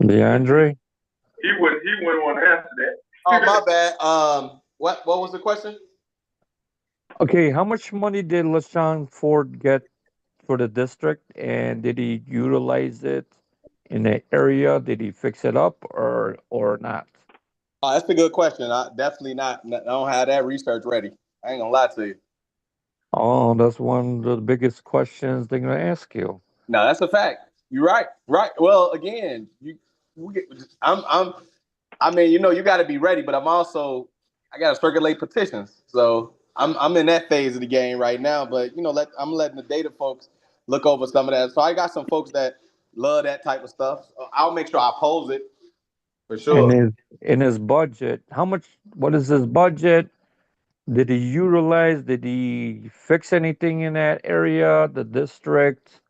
DeAndre? He wouldn't want to answer that. Oh, my bad. What was the question? Okay, how much money did LaShawn Ford get for the district, and did he utilize it in the area? Did he fix it up or not? Oh, that's a good question. I definitely not. I don't have that research ready. I ain't gonna lie to you. Oh, that's one of the biggest questions they're gonna ask you. No, that's a fact. You're right. Right. Well, again, I mean, you got to be ready, but I got to circulate petitions. So I'm in that phase of the game right now. But I'm letting the data folks look over some of that. So I got some folks that love that type of stuff. I'll make sure I pose it for sure. In his budget, what is his budget? Did he utilize? Did he fix anything in that area, the district?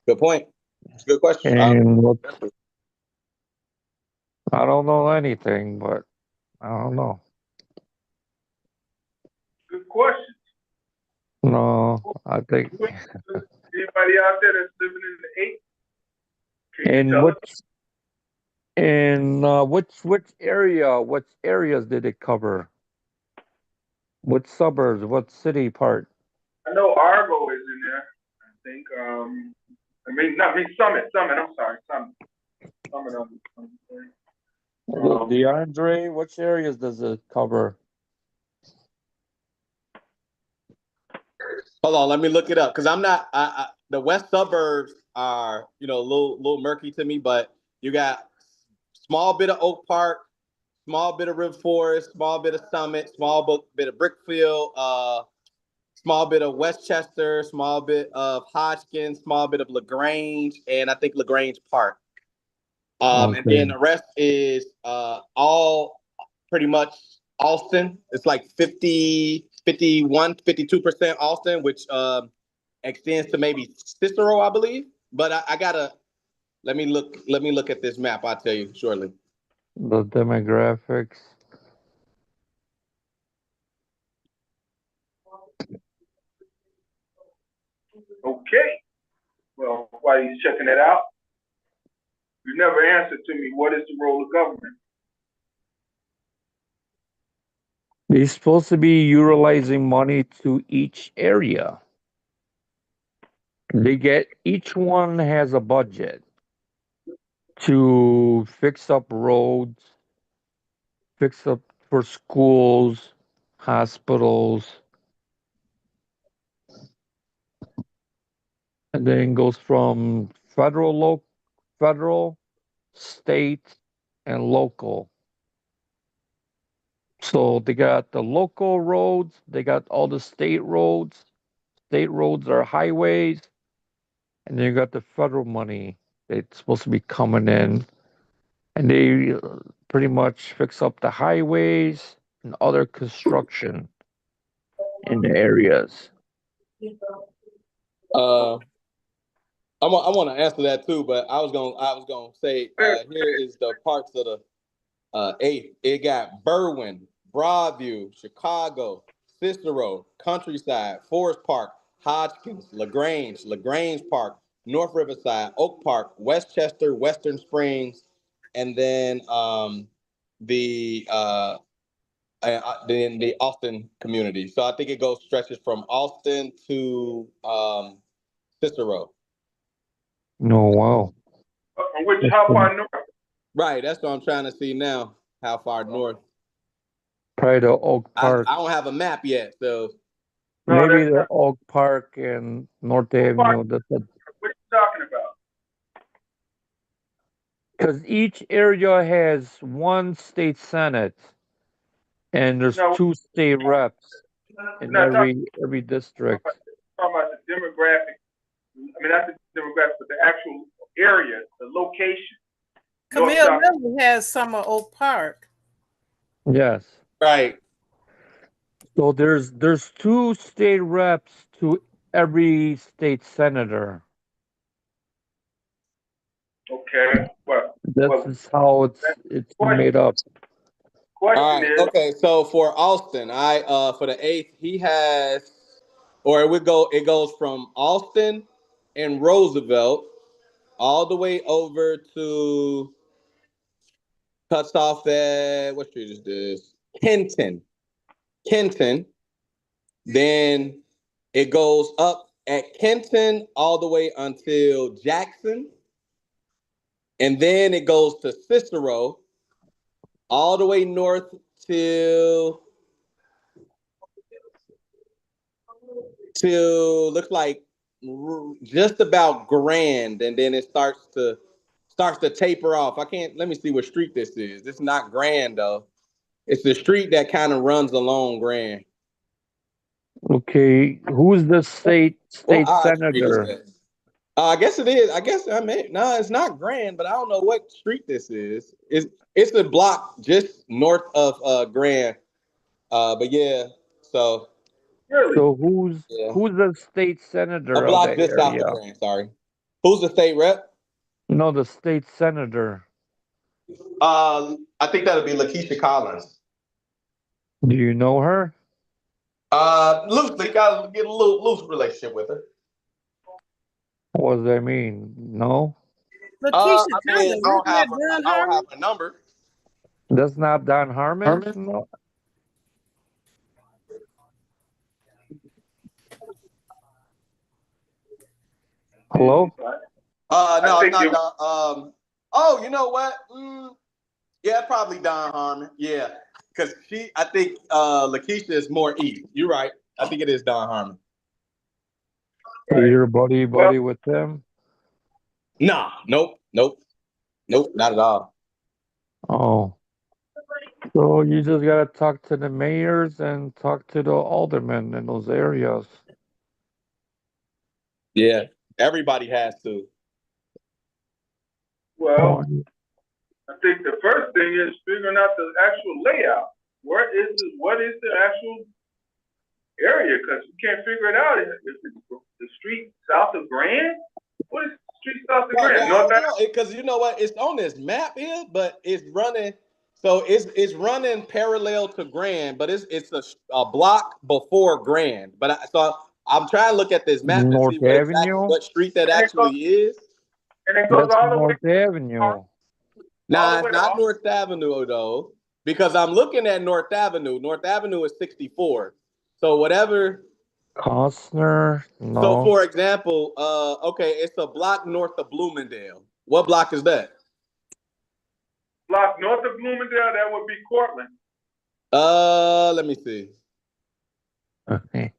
Good point. It's a good question. And I don't know anything, but I don't know. Good question. No, I think. Anybody out there that's living in the 8th? Which areas did it cover? What suburbs? What city part? I know Argo is in there. I think. Summit. I'm sorry, Summit. DeAndre, which areas does it cover? Hold on, let me look it up because I'm not. The west suburbs are a little murky to me, but you got small bit of Oak Park, small bit of River Forest, small bit of Summit, small bit of Brickfield, small bit of Westchester, small bit of Hodgkin, small bit of LaGrange, and I think LaGrange Park. Okay. And then the rest is all pretty much Austin. It's like 50, 51, 52% Austin, which extends to maybe Cicero, I believe. But I gotta let me look at this map. I'll tell you shortly. The demographics. Okay. Well, while he's checking it out, you never answered to me. What is the role of government? They're supposed to be utilizing money to each area. Each one has a budget to fix up roads, fix up for schools, hospitals, and then goes from federal, state, and local. So they got the local roads, they got all the state roads. State roads are highways, and then you got the federal money that's supposed to be coming in, and they pretty much fix up the highways and other construction in the areas. I want to answer that too, but I was gonna say here is the parts of the eighth. It got Berwyn, Broadview, Chicago, Cicero, Countryside, Forest Park, Hodgkins, LaGrange Park, North Riverside, Oak Park, Westchester, Western Springs, and then the Austin community. So I think it goes stretches from Austin to Cicero. No, wow. How far north? Right, that's what I'm trying to see now. How far north? Probably the Oak Park. I don't have a map yet, so Maybe the Oak Park and North Avenue. What are you talking about? Because each area has one state senate, and there's two state reps in every district. Talking about the demographic. I mean, not the demographic, but the actual area, the location. Camille Miller has Summer Oak Park. Yes. Right. So there's two state reps to every state senator. Okay. Well, this is how it's made up. All right. Okay. So for Austin, for the eighth, he has, or it goes from Austin and Roosevelt all the way over to, cuts off at, what street is this? Kenton. Then it goes up at Kenton all the way until Jackson. And then it goes to Cicero all the way north till looks like just about Grand, and then it starts to taper off. Let me see what street this is. It's not Grand though. It's the street that kind of runs along Grand. Okay, who's the state senator? I guess it is. No, it's not Grand, but I don't know what street this is. It's a block just north of Grand. But yeah, so. Really? So who's the state senator? A block just south of Grand. Sorry. Who's the state rep? No, the state senator. I think that'll be Lakeisha Collins. Do you know her? Loosely, got to get a little loose relationship with her. What does that mean? No. Lakeisha Collins. I don't have a number. That's not Don Harmon. No. Hello? No, it's not Don. Oh, you know what? Yeah, probably Don Harmon. Yeah, because I think Lakeisha is more east. You're right. I think it is Don Harmon. You're buddy with them? Nah, nope, not at all. Oh. So you just gotta talk to the mayors and talk to the aldermen in those areas. Yeah, everybody has to. Well, I think the first thing is figuring out the actual layout. What is the actual area? Because you can't figure it out. Is it the street south of Grand? What is the street south of Grand? Because you know what? It's on this map here, but it's running. So it's running parallel to Grand, but it's a block before Grand. But I'm trying to look at this map North and see Avenue? what street that actually is. And it goes all the way North Avenue. Nah, it's not North Avenue though, because I'm looking at North Avenue. North Avenue is 64. So whatever. Costner. No. So for example, okay, it's a block north of Bloomingdale. What block is that? Block north of Bloomingdale, that would be Cortland. Let me see. Okay.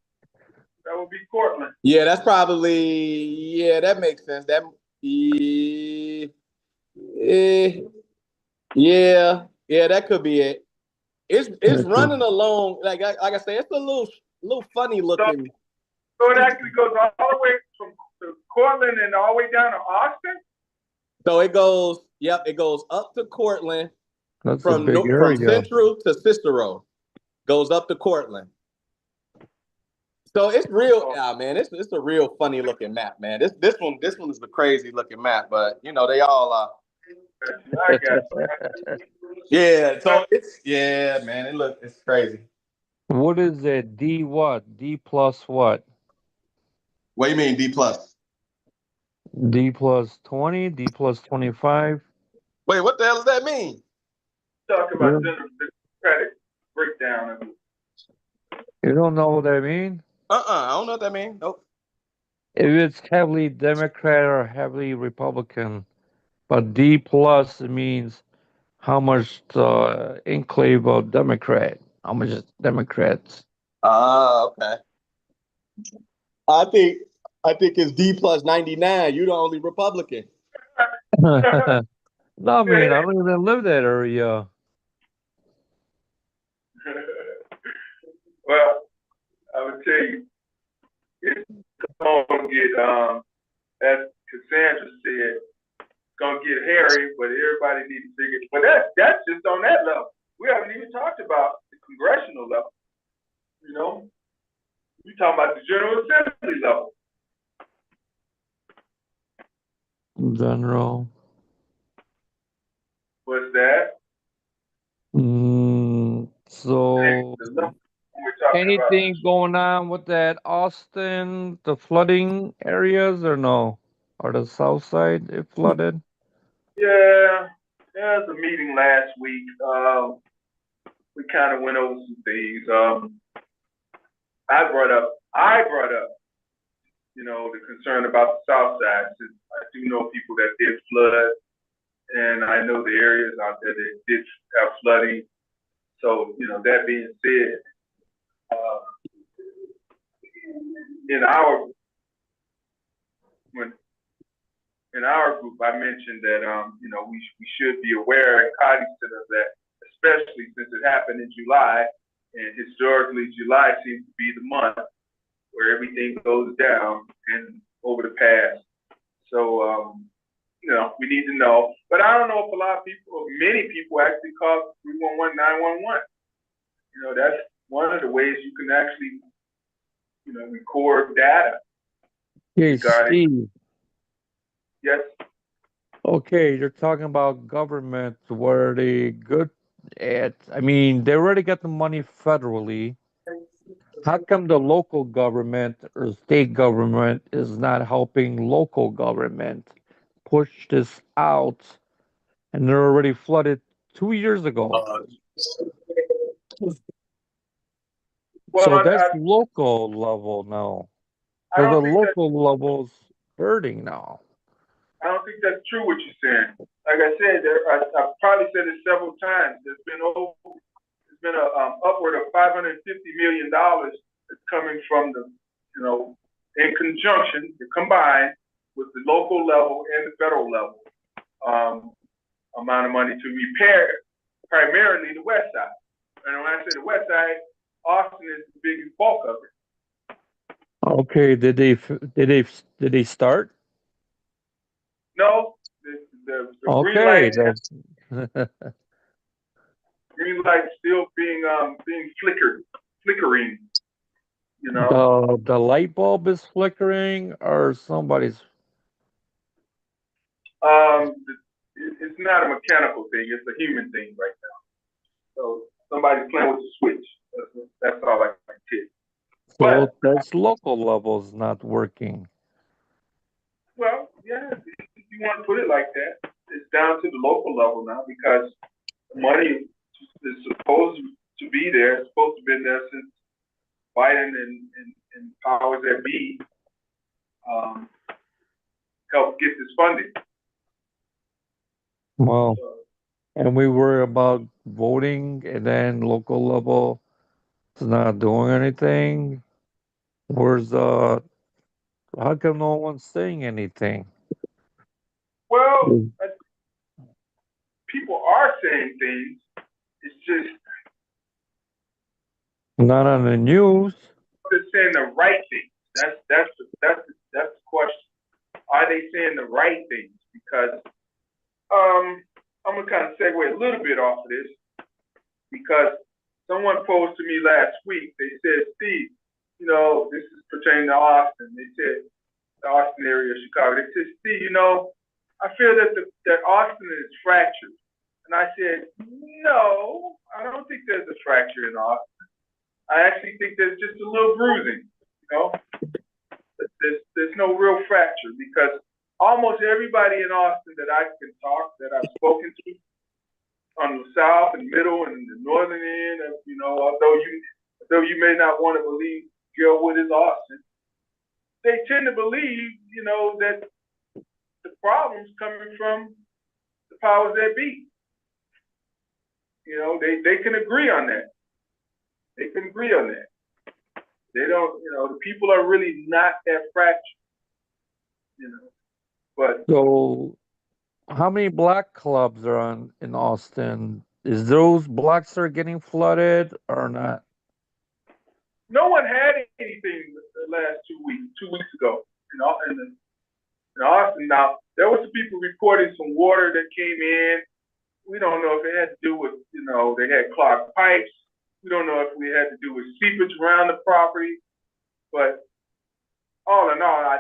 That would be Cortland. Yeah, that's probably, that makes sense. That that could be it. it's running along like I say, it's a little funny looking. So it actually goes all the way from Cortland and all the way down to Austin? So it goes, it goes up to Cortland That's a from big area. Central to Cicero. Goes up to Cortland. So it's real, man. It's a real funny looking map, man. This one is the crazy looking map, but you know they all are. I got you. Yeah, so it's man. It's crazy. What is it? D what? D plus what? What do you mean D plus? D plus 20? D plus 25? Wait, what the hell does that mean? Talking about the Democratic breakdown of it. You don't know what that means? I don't know what that means. Nope. If it's heavily Democrat or heavily Republican, but D plus means how much the enclave of Democrat, how much is Democrats. Okay. I think it's D plus 99. You the only Republican. No, man, I don't even live that area. Well, I would tell you, it's going to get, as Cassandra said, it's going to get hairy, but everybody needs to figure it. But that's just on that level. We haven't even talked about the congressional level. You know, we're talking about the General Assembly level. General. What's that? So anything going on with that Austin, the flooding areas or no? Or the south side it flooded? Yeah, there was a meeting last week. We kind of went over some things. I brought up, you know, the concern about the south side, since I do know people that did flood, and I know the areas out there that did have flooding. So, you know, that being said, in our group, I mentioned that you know, we should be aware and cognizant of that, especially since it happened in July, and historically July seems to be the month where everything goes down and over the past. So you know, we need to know. But I don't know if a lot of people, or many people, actually call 311 911. You know, that's one of the ways you can actually, you know, record data. Hey, Steve. Yes. Okay, you're talking about government where they good at. I mean, they already got the money federally. How come the local government or state government is not helping local government push this out? And they're already flooded 2 years ago. Well, so that's local level now. So the local level's hurting now. I don't think that's true what you're saying. Like I said, I've probably said it several times. There's been upward of $550 million that's coming from the, you know, in conjunction, combined with the local level and the federal level amount of money to repair primarily the west side. And when I say the west side, Austin is the biggest bulk of it. Okay, did they start? No, the green light. Green light still being flickering. You know, the light bulb is flickering, or somebody's. It's not a mechanical thing; it's a human thing right now. So somebody's playing with the switch. That's all I can tell you. So that's local levels not working. Well, yeah, if you want to put it like that, it's down to the local level now because the money is supposed to be there. It's supposed to have been there since Biden and powers that be helped get this funding. Well, and we worry about voting, and then local level is not doing anything. Where's how come no one's saying anything? Well, people are saying things. It's just Not on the news. They're saying the right things. That's the question. Are they saying the right things? Because I'm gonna kind of segue a little bit off of this because someone posed to me last week. They said, Steve, you know, this is pertaining to Austin. They said the Austin area of Chicago. They said, Steve, you know, I feel that that Austin is fractured. And I said, no, I don't think there's a fracture in Austin. I actually think there's just a little bruising, you know. There's no real fracture because almost everybody in Austin that I can talk, that I've spoken to on the south and middle and the northern end, of, you know, although you may not want to believe Gilwood is Austin, they tend to believe, you know, that the problem's coming from the powers that be. You know, they can agree on that. They can agree on that. They don't, you know, the people are really not that fractured, you know. But So, how many black clubs are in Austin? Is those blocks are getting flooded or not? no one had anything the last 2 weeks ago, you know, in Austin. Now, there was some people reporting some water that came in. We don't know if it had to do with, you know, they had clogged pipes. We don't know if we had to do with seepage around the property. But all in all, I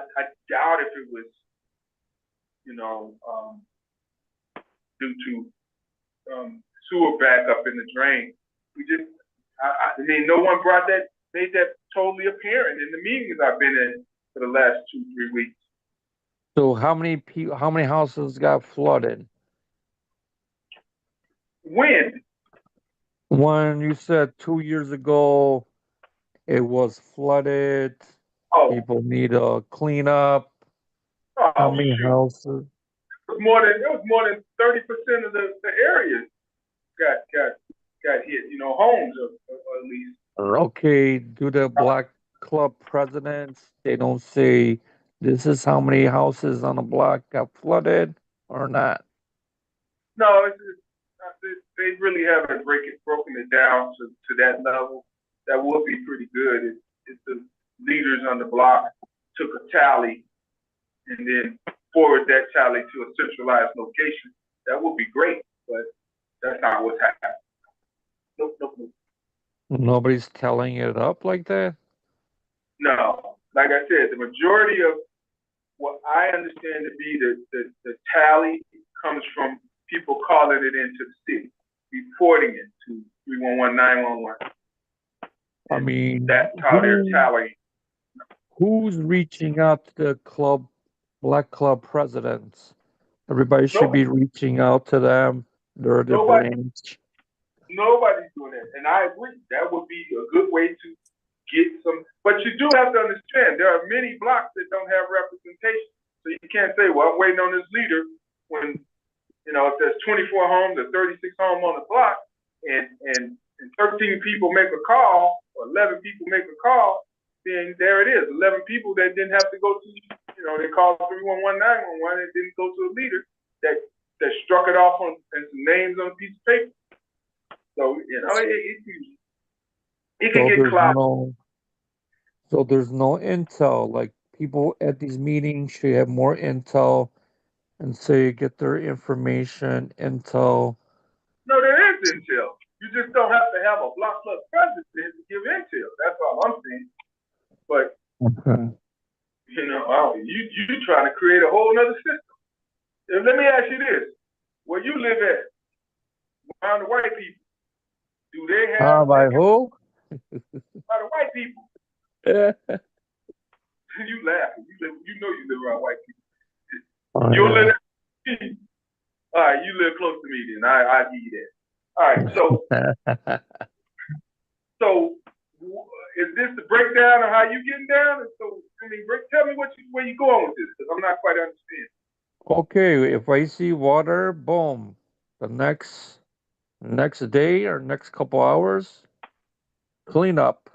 doubt if it was, you know, due to sewer backup in the drain. I mean, no one made that totally apparent in the meetings I've been in for the last 2-3 weeks. So how many houses got flooded? When? When you said 2 years ago it was flooded, people need a cleanup. How many houses? It was more than 30% of the area got hit. You know, homes at least. Okay, do the black club presidents, they don't say this is how many houses on a block got flooded or not? No, they really haven't broken it down to that level. That would be pretty good if the leaders on the block took a tally and then forward that tally to a centralized location. That would be great, but that's not what's happening. Nope. Nobody's telling it up like that? No. Like I said, the majority of what I understand to be the tally comes from people calling it into the city, reporting it to 311, 911. I mean, that's how they're tallying. Who's reaching out to the black club presidents? Everybody should be reaching out to them. They're the branch. Nobody's doing that. And I agree. That would be a good way to get some. But you do have to understand, there are many blocks that don't have representation. So you can't say, well, I'm waiting on this leader when, you know, if there's 24 homes or 36 homes on the block and 13 people make a call or 11 people make a call, then there it is. 11 people that didn't have to go to, you know, they called 311, 911 and didn't go to a leader that struck it off on and some names on a piece of paper. So, you know, it can get clouded. So there's no intel. Like people at these meetings should have more intel and say get their information, intel. No, there is intel. You just don't have to have a block club president to give intel. That's all I'm saying. But you know, you trying to create a whole other system. And let me ask you this: where you live at, around the white people, do they have? By who? By the white people. You laughing? You know you live around white people. You live. All right, you live close to me then. I give you that. All right, so is this the breakdown of how you getting down? So I mean, tell me where you going with this, because I'm not quite understanding. Okay, if I see water, boom, the next day or next couple hours, clean up.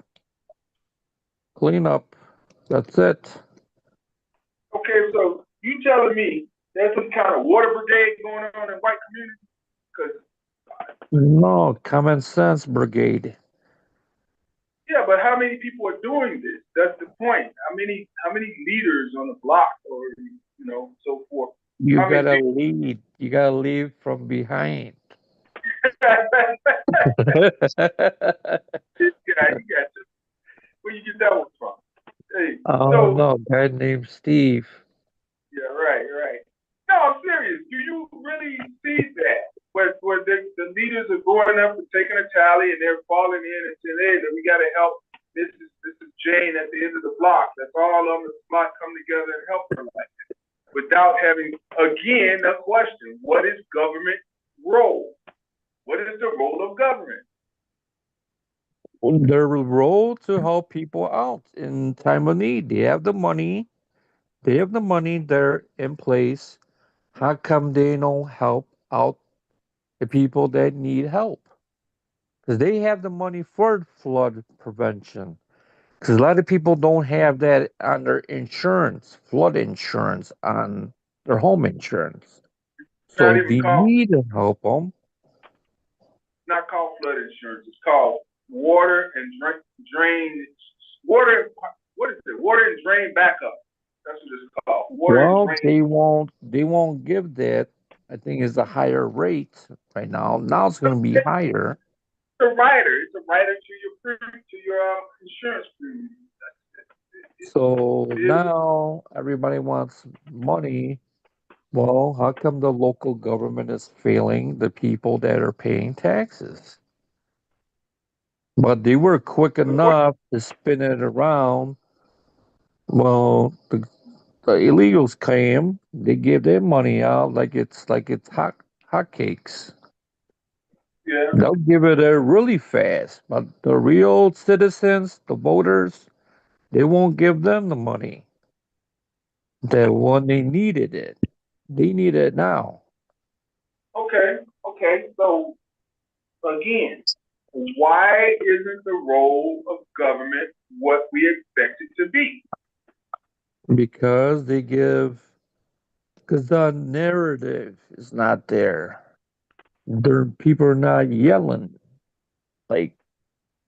That's it. Okay, so you telling me there's some kind of water brigade going on in white communities? No, common sense brigade. Yeah, but how many people are doing this? That's the point. How many leaders on the block, or so forth? You How many gotta people? lead. You gotta lead from behind. This guy, you got to. Where you get that one from? Hey, I don't so know, guy named Steve. yeah, right, right. No, I'm serious. Do you really see that? Where the leaders are going up and taking a tally and they're falling in and saying, hey, we got to help. This is Jane at the end of the block. That's all on the block come together and help her like that. Without having, again, a question. What is government role? What is the role of government? Their role to help people out in time of need. They have the money. They have the money. They're in place. How come they don't help out the people that need help? Because they have the money for flood prevention. Because a lot of people don't have that on their insurance, flood insurance on their home insurance. Not So even they called, need to help them. not called flood insurance. It's called water and drain, water, what is it? Water and drain backup. That's what it's called. Water and Well, drain. they won't give that. I think it's a higher rate right now. Now it's going to be higher. It's a rider. It's a rider to your insurance premium. So It is. now everybody wants money. Well, how come the local government is failing the people that are paying taxes? But they were quick enough to spin it around. Well, the illegals came, they give their money out like it's hotcakes. Yeah. They'll give it there really fast, but the real citizens, the voters, they won't give them the money. That when they needed it, they need it now. Okay. Okay. So again, why isn't the role of government what we expect it to be? Because because the narrative is not there. People are not yelling like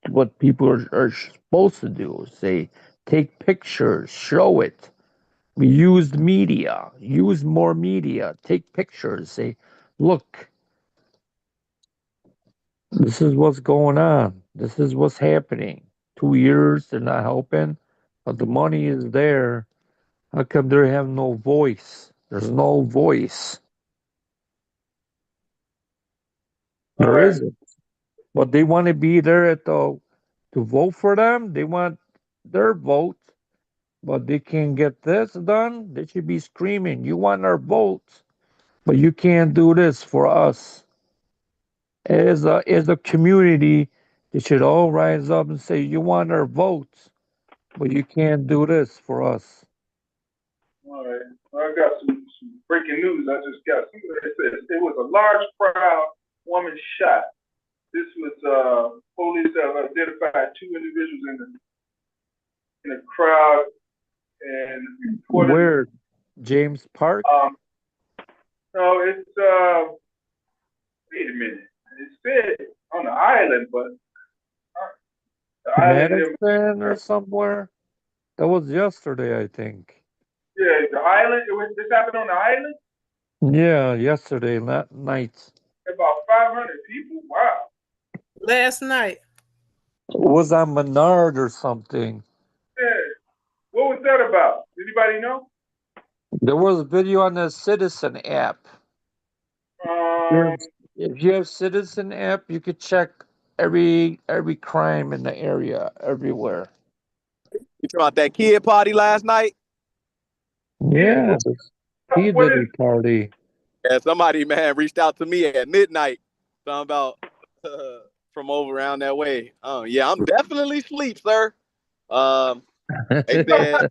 what people are supposed to do. Say, take pictures, show it. We used media, use more media, take pictures, say, look, this is what's going on. This is what's happening. 2 years, they're not helping, but the money is there. How come they have no voice? There's no voice. All There right. isn't. But they want to be there to vote for them. They want their vote, but they can't get this done. They should be screaming, "You want our votes, but you can't do this for us." As a community, they should all rise up and say, "You want our votes, but you can't do this for us." All right. Well, I got some breaking news. I just got. It says it was a large crowd. Woman shot. This was police have identified two individuals in the crowd and reported. Where? James Park? No, it's wait a minute. It said on the island, but the island. Madison or somewhere? That was yesterday, I think. Yeah, the island. This happened on the island. Yeah, yesterday night. About 500 people. Wow. Last night. It was on Menard or something. Yeah. What was that about? Anybody know? There was a video on the Citizen app. Um. There's, if you have Citizen app, you could check every crime in the area everywhere. You talking about that kid party last night? Yeah, this P What Diddy is? party. Yeah, somebody, man, reached out to me at midnight. Talking about from over around that way. Yeah, I'm definitely asleep, sir. They said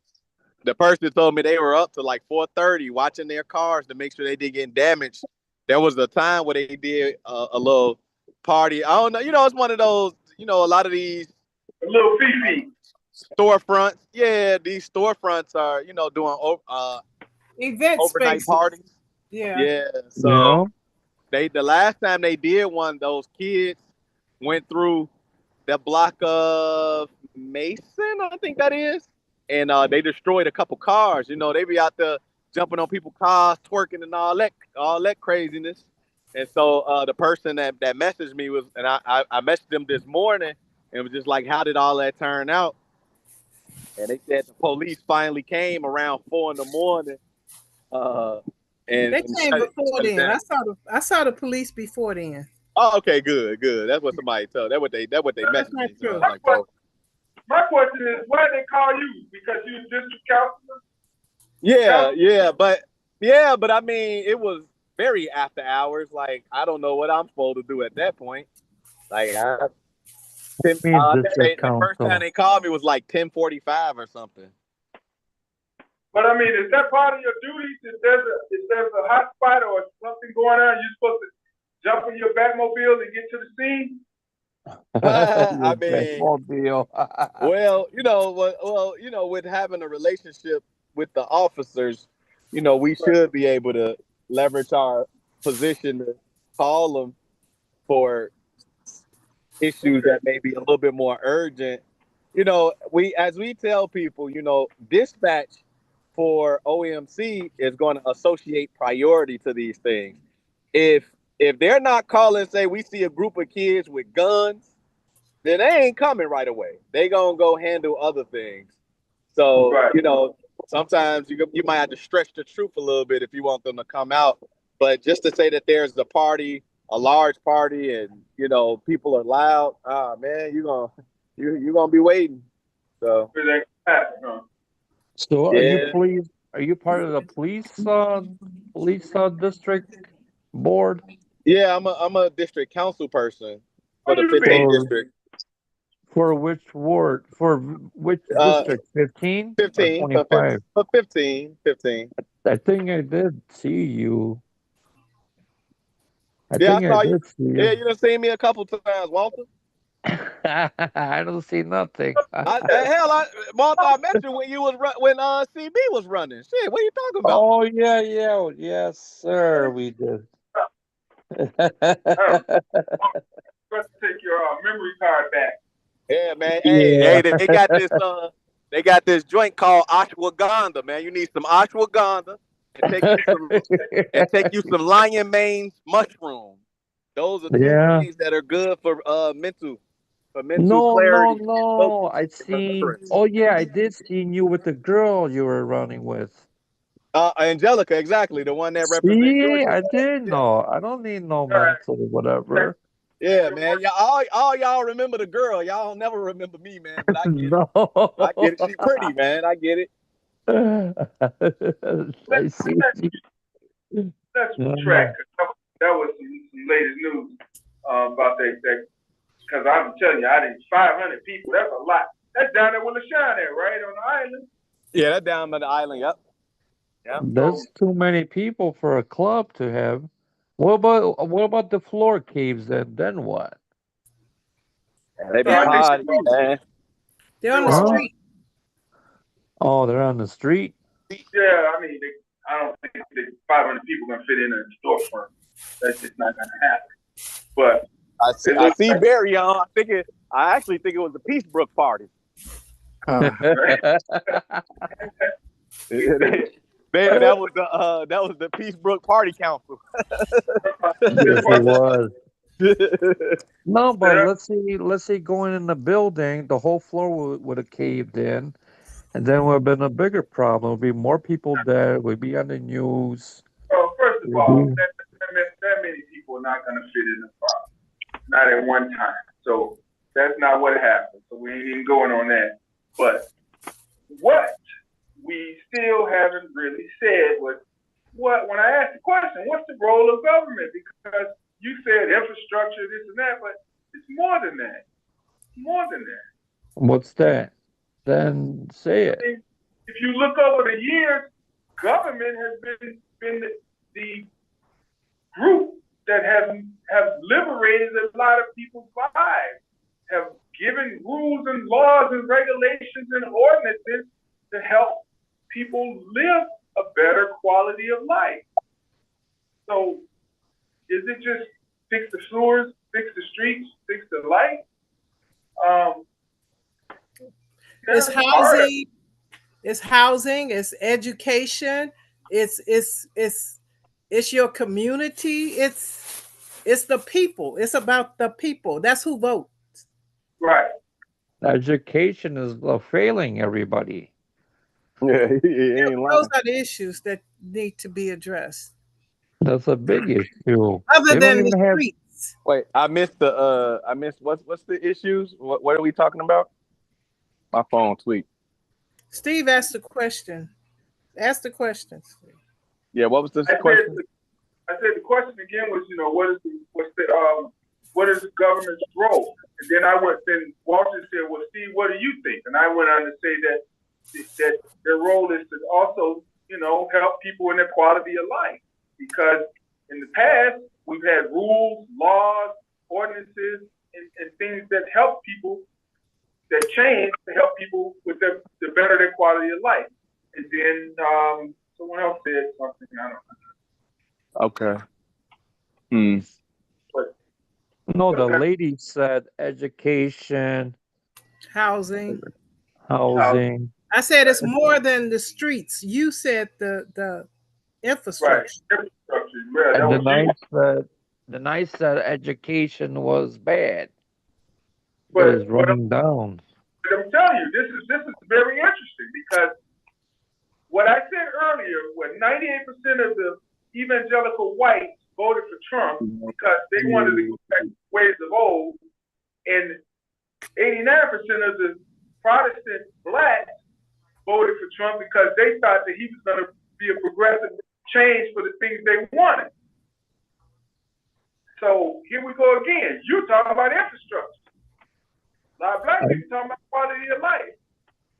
the person told me they were up to like 4:30 watching their cars to make sure they didn't get damaged. There was a time where they did a little party. I don't know. It's one of those. A lot of these A little Fifi. storefronts. Yeah, these storefronts are doing Event overnight spaces. parties. Yeah. Yeah. Yeah. So the last time they did one, those kids went through the block of Mason, I think that is. And they destroyed a couple cars. You know, they be out there jumping on people's cars, twerking and all that craziness. And so the person that messaged me was, and I messaged them this morning and was just like, how did all that turn out? And they said the police finally came around 4 a.m. And They came shut before it then. down. I saw the police before then. Oh, okay, good. That's what somebody told. That's what they That's messaged not me. So I true. was like, oh. My question is, why did they call you? Because you district counselor? Yeah, but I mean, it was very after hours. Like, I don't know what I'm supposed to do at that point. Like, I think District the first time council. they called me was like 10:45 or something. But I mean, is that part of your duties? If there's a hot spot or something going on, you're supposed to jump in your Batmobile and get to the scene? I mean, Batmobile. well, with having a relationship with the officers, we should be able to leverage our position to call them for issues that may be a little bit more urgent. As we tell people, dispatch for OMC is going to associate priority to these things. If they're not calling, say we see a group of kids with guns, then they ain't coming right away. They gonna go handle other things. So Right. sometimes you might have to stretch the truth a little bit if you want them to come out. But just to say that there's a large party, and people are loud, man, you're gonna be waiting. So It ain't happen, huh? So Yeah. are you part of the police district board? Yeah, I'm a district council person for What the do you 15th mean? district. For which ward? For which Uh, district? 15 or 15 25? for 15. I think I did see you. I Yeah, think I I saw you. did see Yeah, you. you done seen me a couple times, Walter. I don't see nothing. Walter, I met you when CB was running. Shit, what are you talking about? Oh yeah, yes, sir, we did. Let's take your memory card back. Yeah, man. Yeah. Hey, they got this joint called ashwagandha, man. You need some ashwagandha and take you some lion mane mushrooms. Those are two Yeah. things that are good for mental No, clarity, no. I focus, and seen. remembrance. Oh yeah, I did see you with the girl you were running with. Angelica, exactly, the one that represents See, Georgia. I did know. I don't need no mental whatever. Yeah, man. All y'all remember the girl. Y'all don't never remember me, man. But I get it. No. I get it. She pretty, man. I get it. I see. Let's track. That was some latest news about that. Because I'm telling you, I didn't 500 people. That's a lot. That's down there with LaShawn at, right, on the island. Yeah, that's down on the island. Yep. There's too many people for a club to have. What about the floor caves then what? They be party, man. They're on the street. Oh, they're on the street? Yeah, I mean, I don't think 500 people going to fit in a storefront. That's just not going to happen. But I see Barry on. I actually think it was the Peacebrook party. That was the Peacebrook Party Council. Yes, it was. No, but let's see going in the building, the whole floor would have caved in, and then would have been a bigger problem. Would be more people dead. Would be on the news. Well, first of all, that many people are not going to fit in the farm, not at one time. So that's not what happened. So we ain't even going on that. But what we still haven't really said was when I asked the question, what's the role of government? Because you said infrastructure, this and that, but it's more than that. More than that. What's that? Then say it. If you look over the years, government has been the group that have liberated a lot of people's lives, have given rules and laws and regulations and ordinances to help people live a better quality of life. So is it just fix the sewers, fix the streets, fix the light? It's That's part of housing. It's housing. It's education. It's your community. It's the people. It's about the people. That's who vote. right. Education is failing everybody. Yeah, he ain't Those lying. are the issues that need to be addressed. That's a big issue. Other They don't than the even have. streets. Wait, I missed what's the issues? What are we talking about? My phone tweaked. Steve asked the question. Ask the question, Steve. Yeah, what was this I question? said the question again was, what is the government's role? And then then Walter said, well, Steve, what do you think? And I went on to say that their role is to also, help people in their quality of life. Because in the past, we've had rules, laws, ordinances, and things that help people, that change to help people with to better their quality of life. And then someone else said something, I don't know. Okay. Hmm. No, the lady said education, Housing. housing. I said it's more than the streets. You said the infrastructure. Right. Infrastructure. Yeah, that And was the night said education was bad. But It is running down. I'm telling you, this is very interesting because what I said earlier, when 98% of the evangelical whites voted for Trump because they wanted to go back to the ways of old, and 89% of the Protestant blacks voted for Trump because they thought that he was going to be a progressive change for the things they wanted. So here we go again. You talking about infrastructure. A lot of black people talking about quality of life.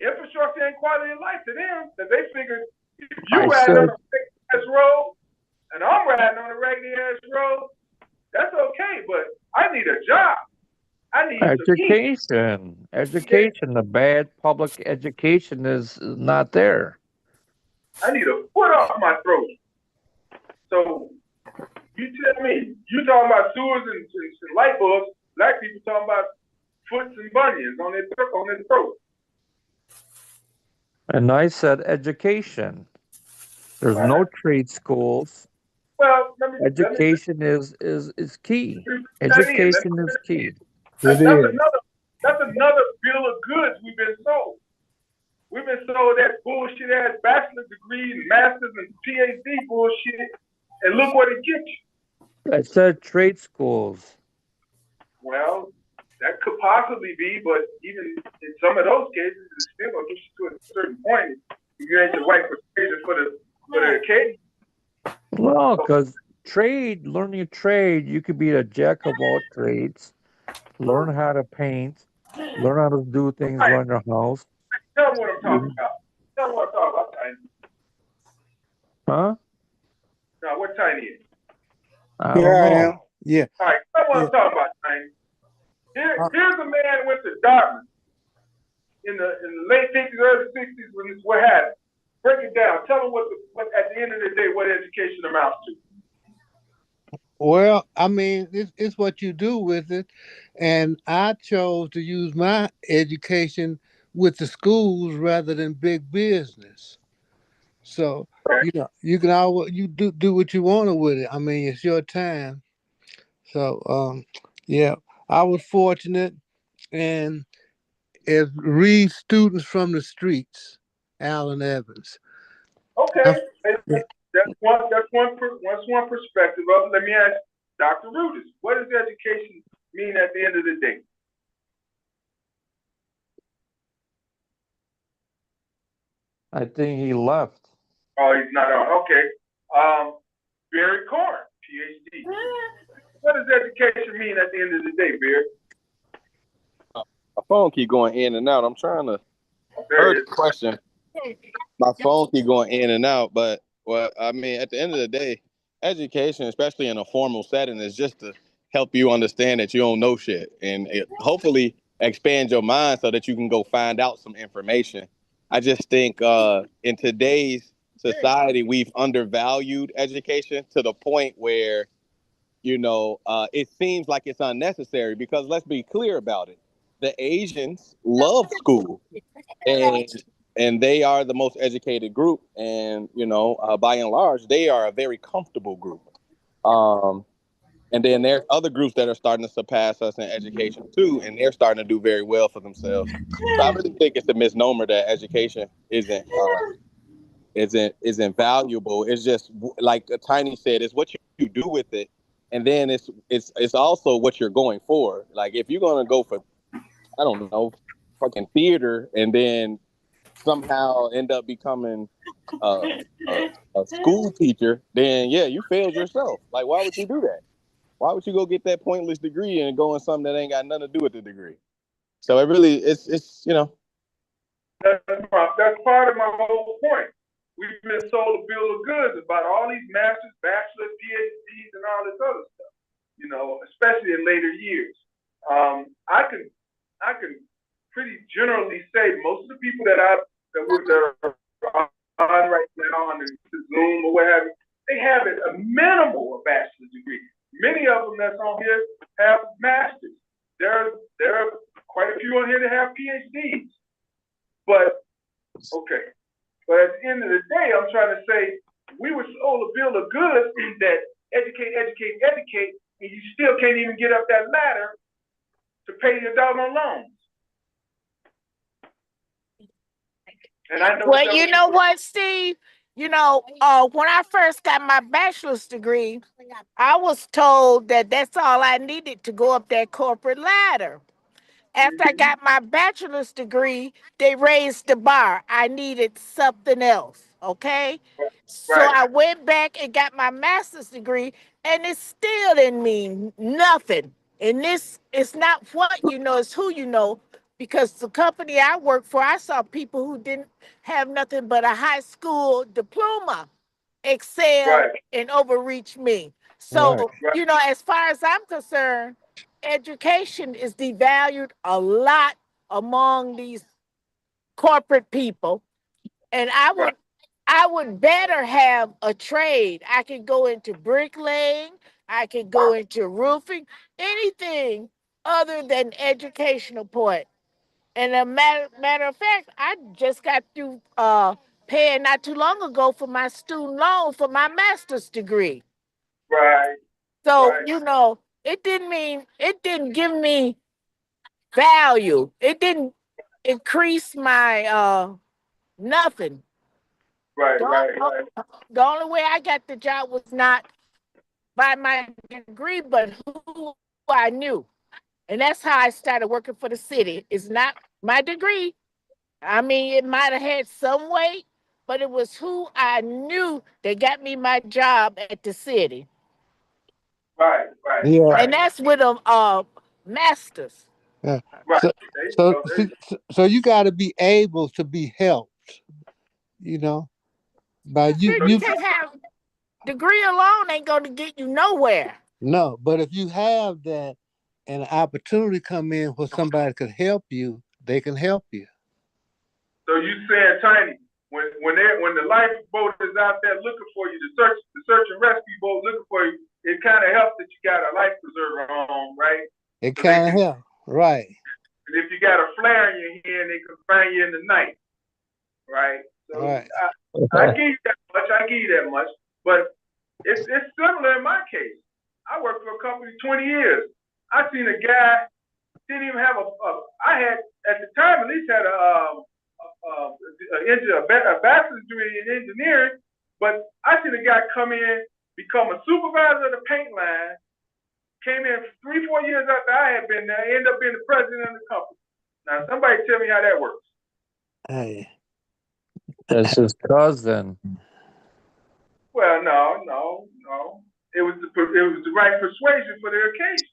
Infrastructure and quality of life to them, because they figured if you riding on a regular ass road and I'm riding on a regular ass road, that's okay, but I need a job. I need Education. Education. The bad public education is not there. I need a foot off my throat. So you tell me, you talking about sewers and light bulbs, black people talking about foots and bunions on their throat. And I said education. There's no trade schools. Well, Education is key. Education is key. That's another bill of goods we've been sold. We've been sold that bullshit ass bachelor's degree and master's and PhD bullshit, and look what it gets you. I said trade schools. Well, that could possibly be, but even in some of those cases, it's still gonna get you to a certain point. If you ain't the right persuasion for the case. Well, because learning a trade, you could be a jack of all trades. Learn how to paint. Learn how to do things around your house. Tell me what I'm talking about. Tell me what I'm talking about, Tiny. Huh? Now, what Tiny is? I don't know. Yeah. All right, tell me what I'm talking about, Tiny. Here's a man who went to Dartmouth in the late 50s, early 60s when this what happened. Break it down. Tell him what at the end of the day what education amounts to. Well, I mean, it's what you do with it. And I chose to use my education with the schools rather than big business. So, you can always do what you want with it. I mean, it's your time. So, yeah, I was fortunate, and it reads students from the streets, Allen Evans. Okay, that's one perspective of it. Let me ask Dr. Rudis, what does education mean at the end of the day? I think he left. Oh, he's not on. Okay. Barry Corn, PhD. What does education mean at the end of the day, Barry? My phone keep going in and out. I'm trying to heard the question. My phone keep going in and out, but I mean, at the end of the day, education, especially in a formal setting, is just to help you understand that you don't know shit, and hopefully expand your mind so that you can go find out some information. I just think in today's society, we've undervalued education to the point where, it seems like it's unnecessary, because let's be clear about it. the Asians love school, and they are the most educated group, and by and large, they are a very comfortable group. And then there's other groups that are starting to surpass us in education too, and they're starting to do very well for themselves. So I really think it's a misnomer that education isn't valuable. It's just like Tiny said, it's what you do with it, and then it's also what you're going for. Like if you're gonna go for, I don't know, fucking theater, and then somehow end up becoming a school teacher, then yeah, you failed yourself. Like why would you do that? Why would you go get that pointless degree and go in something that ain't got nothing to do with the degree? So it really, it's That's part of my whole point. We've been sold a bill of goods about all these masters, bachelors, PhDs, and all this other stuff. Especially in later years. I can pretty generally say most of the people that are on right now on the Zoom or what have you, they have a minimal bachelor's degree. Many of them that's on here have masters. There are quite a few on here that have PhDs. But okay. But at the end of the day, I'm trying to say we were sold a bill of goods that educate, and you still can't even get up that ladder to pay your doggone loans. And I know. Well, you know what, Steve? When I first got my bachelor's degree, I was told that that's all I needed to go up that corporate ladder. After I got my bachelor's degree, they raised the bar. I needed something else, okay? So Right. I went back and got my master's degree, and it still didn't mean nothing. And this is not what you know, it's who you know. Because the company I work for, I saw people who didn't have nothing but a high school diploma excel Right. and overreach me. So, Right. as far as I'm concerned, education is devalued a lot among these corporate people. And I would better have a trade. I could go into bricklaying, I could go into roofing, anything other than educational point. And a matter of fact, I just got through paying not too long ago for my student loan for my master's degree. Right. So, Right. it didn't give me value. It didn't increase my nothing. Right. The only way I got the job was not by my degree, but who I knew. And that's how I started working for the city. It's not my degree. I mean, it might have had some weight, but it was who I knew that got me my job at the city. Right. Yeah. And that's with a master's. Yeah. Right. So you got to be able to be helped. By You can't have degree alone ain't going to get you nowhere. No, but if you have that and an opportunity come in where somebody could help you, they can help you. So you saying, Tiny, when the lifeboat is out there looking for you, the search and rescue boat looking for you, it kind of helps that you got a life preserver on, right? It kind of helps, right? And if you got a flare in your hand, they can find you in the night, right? So right. I give you that much. But it's similar in my case. I worked for a company 20 years. I seen a guy didn't even have I had at the time at least had a bachelor's degree in engineering, but I seen a guy come in, become a supervisor of the paint line, came in 3-4 years after I had been there, ended up being the president of the company. Now somebody tell me how that works. Hey. That's his cousin. Well, no. It was the right persuasion for the occasion.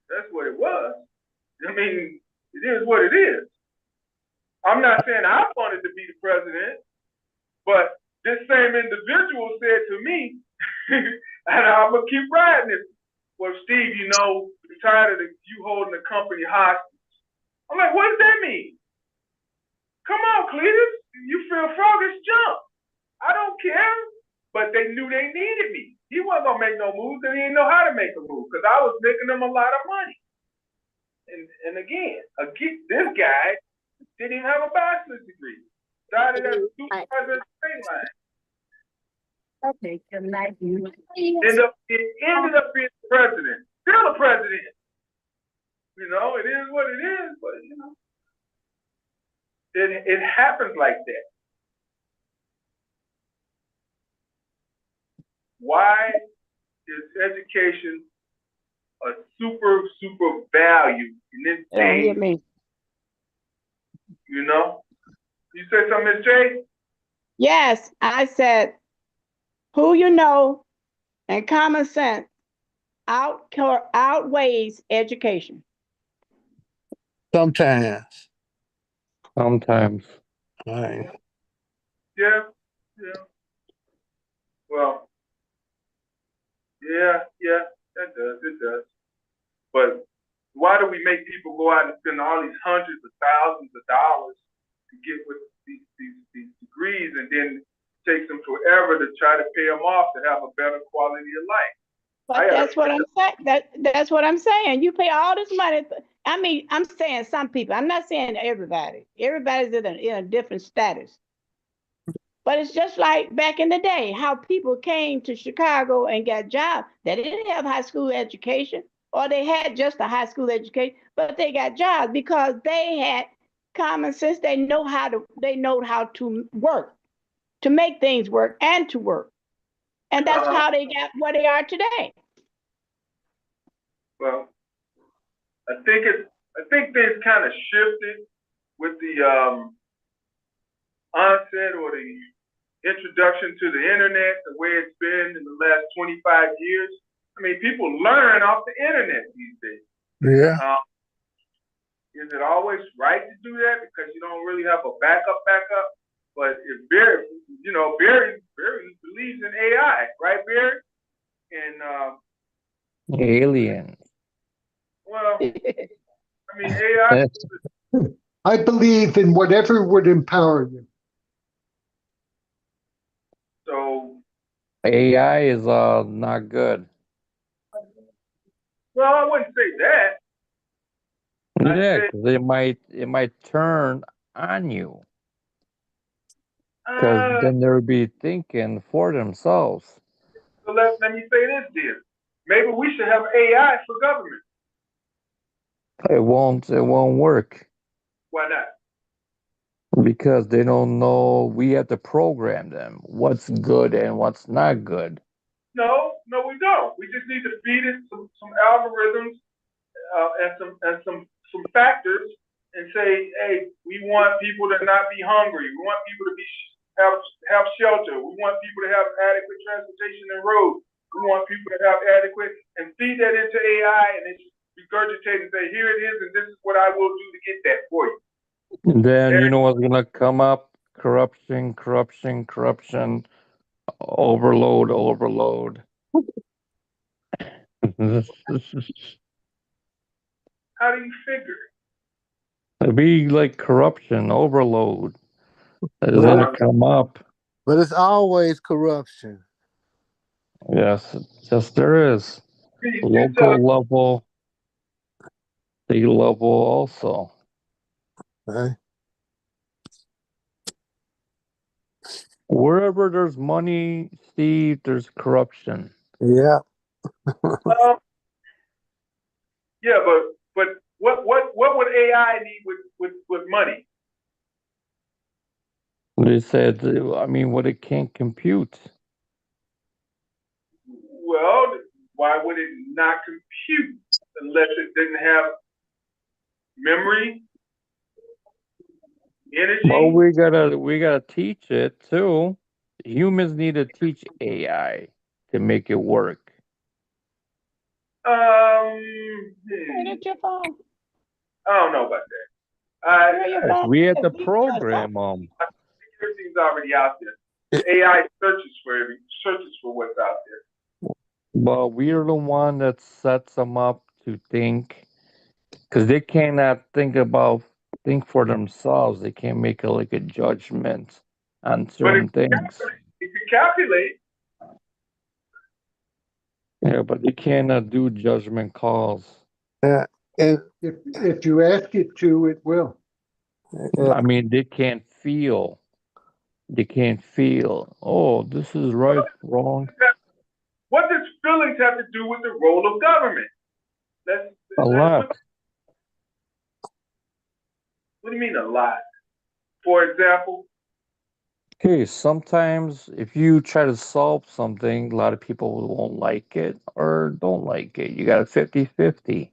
That's what it was. I mean, it is what it is. I'm not saying I wanted to be the president, but this same individual said to me, and I'm gonna keep riding it. Well, Steve, we're tired of you holding the company hostage. I'm like, what does that mean? Come on, Cletus. You feel froggish, jump. I don't care. But they knew they needed me. He wasn't gonna make no moves, and he didn't know how to make a move because I was making them a lot of money. And again, this guy didn't even have a bachelor's degree. Started as a supervisor at the train line. Okay, good night. Ended up being the president. Still a president. You know, it is what it is, but you know, it happens like that. Why is education a super value in this day? Hear me. You know? You said something, Ms. J? Yes, I said, who you know and common sense outweighs education. Sometimes. Sometimes. Right. Yeah. Well, yeah, it does. But why do we make people go out and spend all these hundreds of thousands of dollars to get with these degrees, and then it takes them forever to try to pay them off to have a better quality of life? But that's what I'm saying. That's what I'm saying. You pay all this money. I mean, I'm saying some people. I'm not saying everybody. Everybody's in a different status. But it's just like back in the day, how people came to Chicago and got jobs. They didn't have high school education, or they had just a high school education, but they got jobs because they had common sense. They know how to work, to make things work and to work. And that's how they got where they are today. Well, I think things kind of shifted with the onset or the introduction to the internet, the way it's been in the last 25 years. I mean, people learn off the internet these days. Yeah. Is it always right to do that because you don't really have a backup? But if Barry believes in AI, right, Barry? And Alien. well, I mean, AI. I believe in whatever would empower you. So AI is not good. well, I wouldn't say that. Yeah, 'cause it might turn on you. Because then they'll be thinking for themselves. So let me say this, dear. Maybe we should have AI for government. It won't work. Why not? Because they don't know. We have to program them what's good and what's not good. No, we don't. We just need to feed it some algorithms and some factors and say, hey, we want people to not be hungry. We want people to have shelter. We want people to have adequate transportation and roads. We want people to have adequate, and feed that into AI and then regurgitate and say, here it is, and this is what I will do to get that for you. And then you know what's gonna come up? Corruption, overload. How do you figure? It'd be like corruption, overload. It's gonna come up. But it's always corruption. Yes, there is. Local level, state level also. Right? Wherever there's money, Steve, there's corruption. Yeah. Yeah, but what would AI need with money? They said, I mean, what it can't compute. Well, why would it not compute unless it didn't have memory, energy? Well, we gotta teach it too. Humans need to teach AI to make it work. Get your phone. I don't know about that. We had to program them. Everything's already out there. AI searches for what's out there. But we are the one that sets them up to think, because they cannot think for themselves. They can't make a judgment on certain things. It can calculate. Yeah, but they cannot do judgment calls. Yeah. And If you ask it to, it will. I mean, they can't feel. They can't feel. Oh, this is right, wrong. What does feelings have to do with the role of government? A lot. What do you mean a lot? For example, Okay, sometimes if you try to solve something, a lot of people won't like it or don't like it. You got a 50-50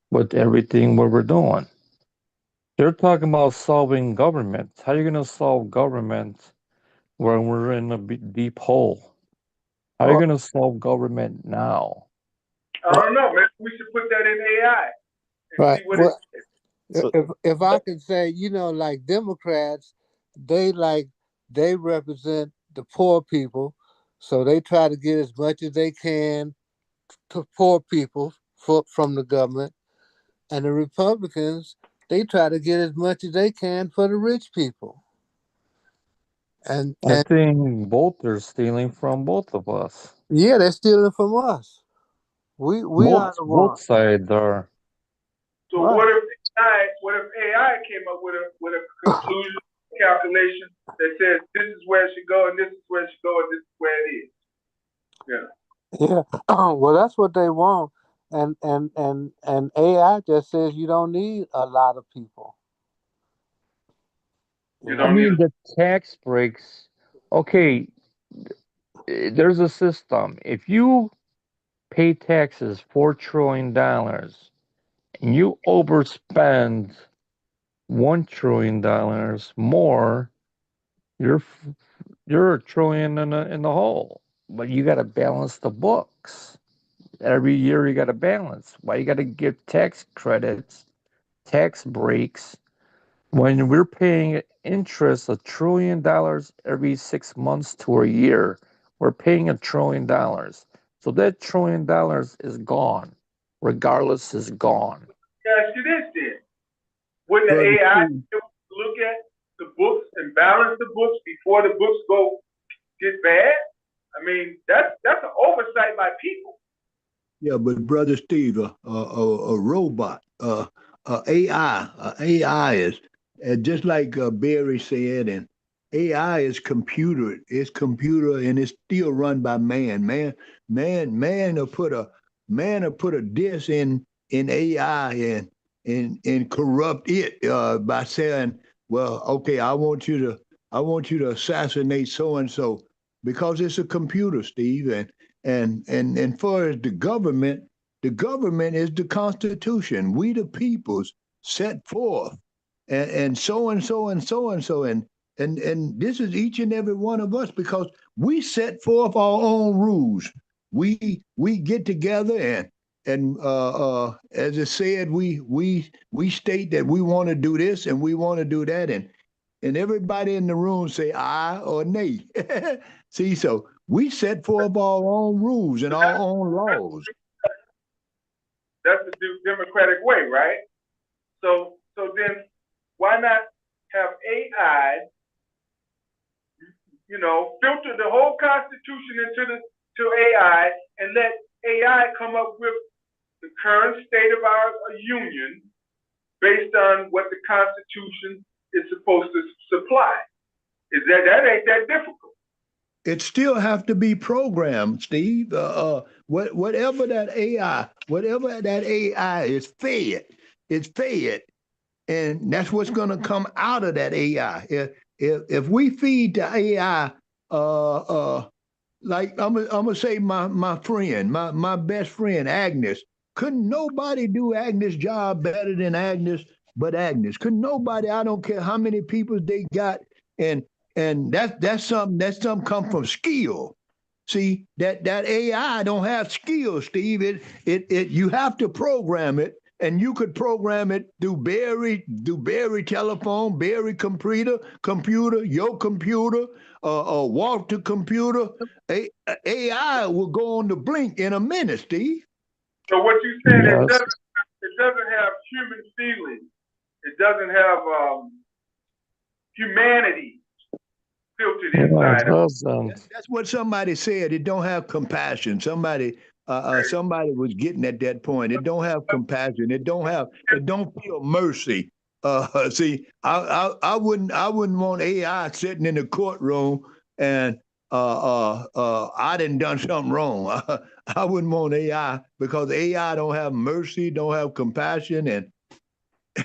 with everything what we're doing. They're talking about solving government. How are you going to solve government when we're in a deep hole? How are you well, going to solve government now? I don't know, man. We should put that in AI and right. see what Well, it is. So, if I could say, you know, like Democrats, they represent the poor people, so they try to get as much as they can to poor people from the government, and the Republicans, they try to get as much as they can for the rich people. And I think both are stealing from both of us. yeah, they're stealing from us. We are the Both ones. sides are. So Right. what if AI came up with a conclusion calculation that says this is where it should go and this is where it should go and this is where it is? Yeah. Yeah. Well, that's what they want. And AI just says you don't need a lot of people. You I don't need mean, the tax breaks. Okay, there's a system. If you pay taxes $4 trillion and you overspend $1 trillion more, you're a trillion in the hole. But you got to balance the books. Every year you got to balance. Why you got to give tax credits, tax breaks when we're paying interest $1 trillion every 6 months to a year? We're paying $1 trillion. So that $1 trillion is gone. Regardless, is gone. ask you this then. Wouldn't the Brother AI Steve, look at the books and balance the books before the books get bad? I mean, that's an oversight by people. yeah, but Brother Steve, a robot, AI is, just like Barry said, and AI is computer. It's computer, and it's still run by man. Man will put a disk in AI and corrupt it by saying, well, okay, I want you to assassinate so and so because it's a computer, Steve, and far as the government is the Constitution. We the peoples set forth, and so and so and so and so and this is each and every one of us because we set forth our own rules. We get together and as I said, we state that we want to do this and we want to do that, and everybody in the room say aye or nay. See, so we set forth our own rules and our own laws. That's the democratic way, right? So then why not have AI, filter the whole Constitution to AI and let AI come up with the current state of our union based on what the Constitution is supposed to supply? That ain't that difficult? It still have to be programmed, Steve. Whatever that AI is fed, it's fed, and that's what's going to come out of that AI. If we feed the AI, like I'm gonna say my friend, my best friend Agnes, couldn't nobody do Agnes' job better than Agnes, but Agnes couldn't nobody. I don't care how many people they got, and that's something come from skill. See that AI don't have skill, Steve. It you have to program it, and you could program it through Barry telephone, Barry computer, your computer, Walter computer. AI will go on the blink in a minute, Steve. So what you saying? Yes. It doesn't have human feelings. It doesn't have humanity filtered Yeah, inside it of it. doesn't. That's what somebody said. It don't have compassion. Somebody somebody was getting at that point. It don't have compassion. It don't feel mercy. See, I wouldn't want AI sitting in the courtroom and I done something wrong. I wouldn't want AI because AI don't have mercy, don't have compassion, and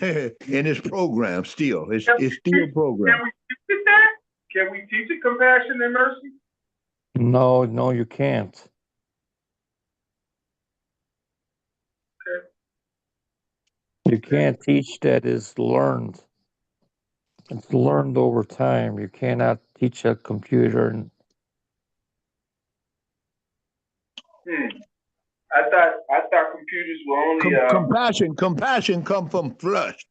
and it's programmed still. It's still programmed. Can we teach it that? Can we teach it compassion and mercy? No, you can't. You can't teach that. It's learned. It's learned over time. You cannot teach a computer. I thought computers were only Compassion come from flush.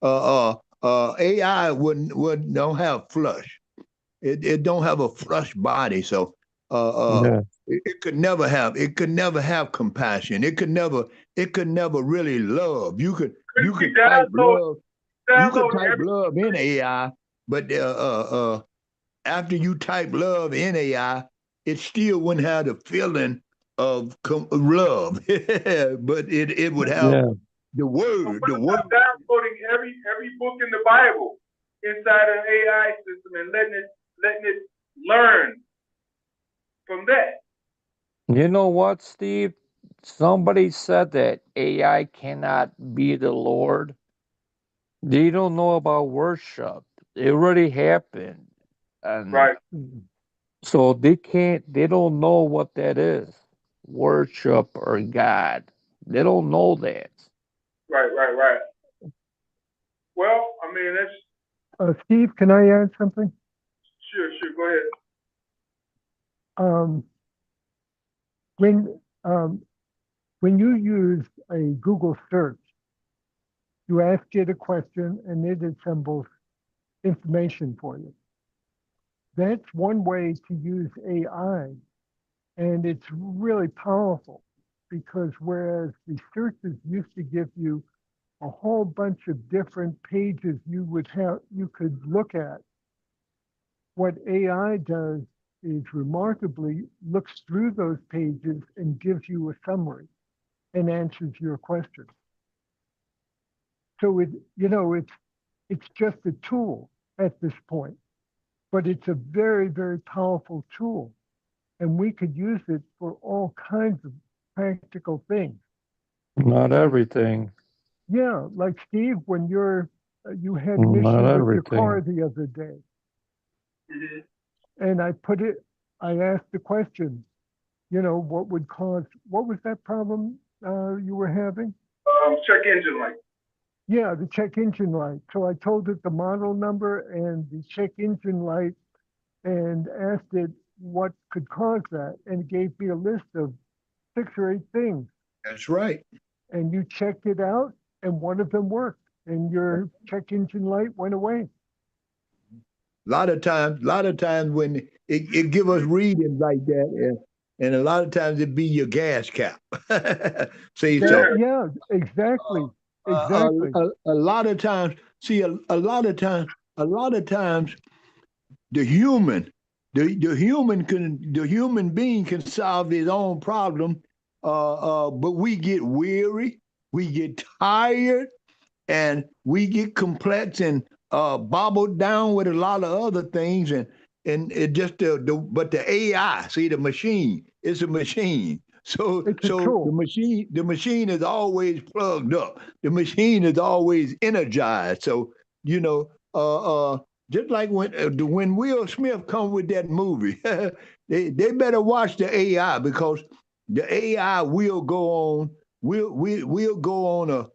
AI wouldn't don't have flush. It don't have a flush body, so Yeah. it could never have compassion. It could never really love. You could type love. You could type love in AI, but after you type love in AI, it still wouldn't have the feeling of love, but it would have Yeah. the word. I'm downloading every book in the Bible inside an AI system and letting it learn from that. You know what, Steve? Somebody said that AI cannot be the Lord. They don't know about worship. It already happened. And Right. so they don't know what that is. Worship or God. They don't know that. Right. Well, I mean, that's Steve, can I add something? sure. Go ahead. When you use a Google search, you ask it a question and it assembles information for you. That's one way to use AI, and it's really powerful because whereas the searches used to give you a whole bunch of different pages you could look at, what AI does is remarkably looks through those pages and gives you a summary and answers your question. So it's just a tool at this point, but it's a very, very powerful tool. And we could use it for all kinds of practical things. Not everything. Yeah, like Steve, when you had Not an issue with your everything. car the other day. Mm-hmm. And I asked the question, what was that problem you were having? Check engine light. Yeah, the check engine light. So I told it the model number and the check engine light and asked it what could cause that. And it gave me a list of 6 or 8 things. That's right. And you checked it out and one of them worked and your check engine light went away. A lot of times when it give us readings like that, and a lot of times it be your gas cap. See, Yeah, exactly. A lot of times, see, a lot of times, the human being can solve his own problem, but we get weary, we get tired, and we get complex and bobbled down with a lot of other things, and it just but the AI, see, the machine, it's a machine. So the machine is always plugged up. The machine is always energized. So just like when Will Smith come with that movie, they better watch the AI because the AI will go on. We'll go on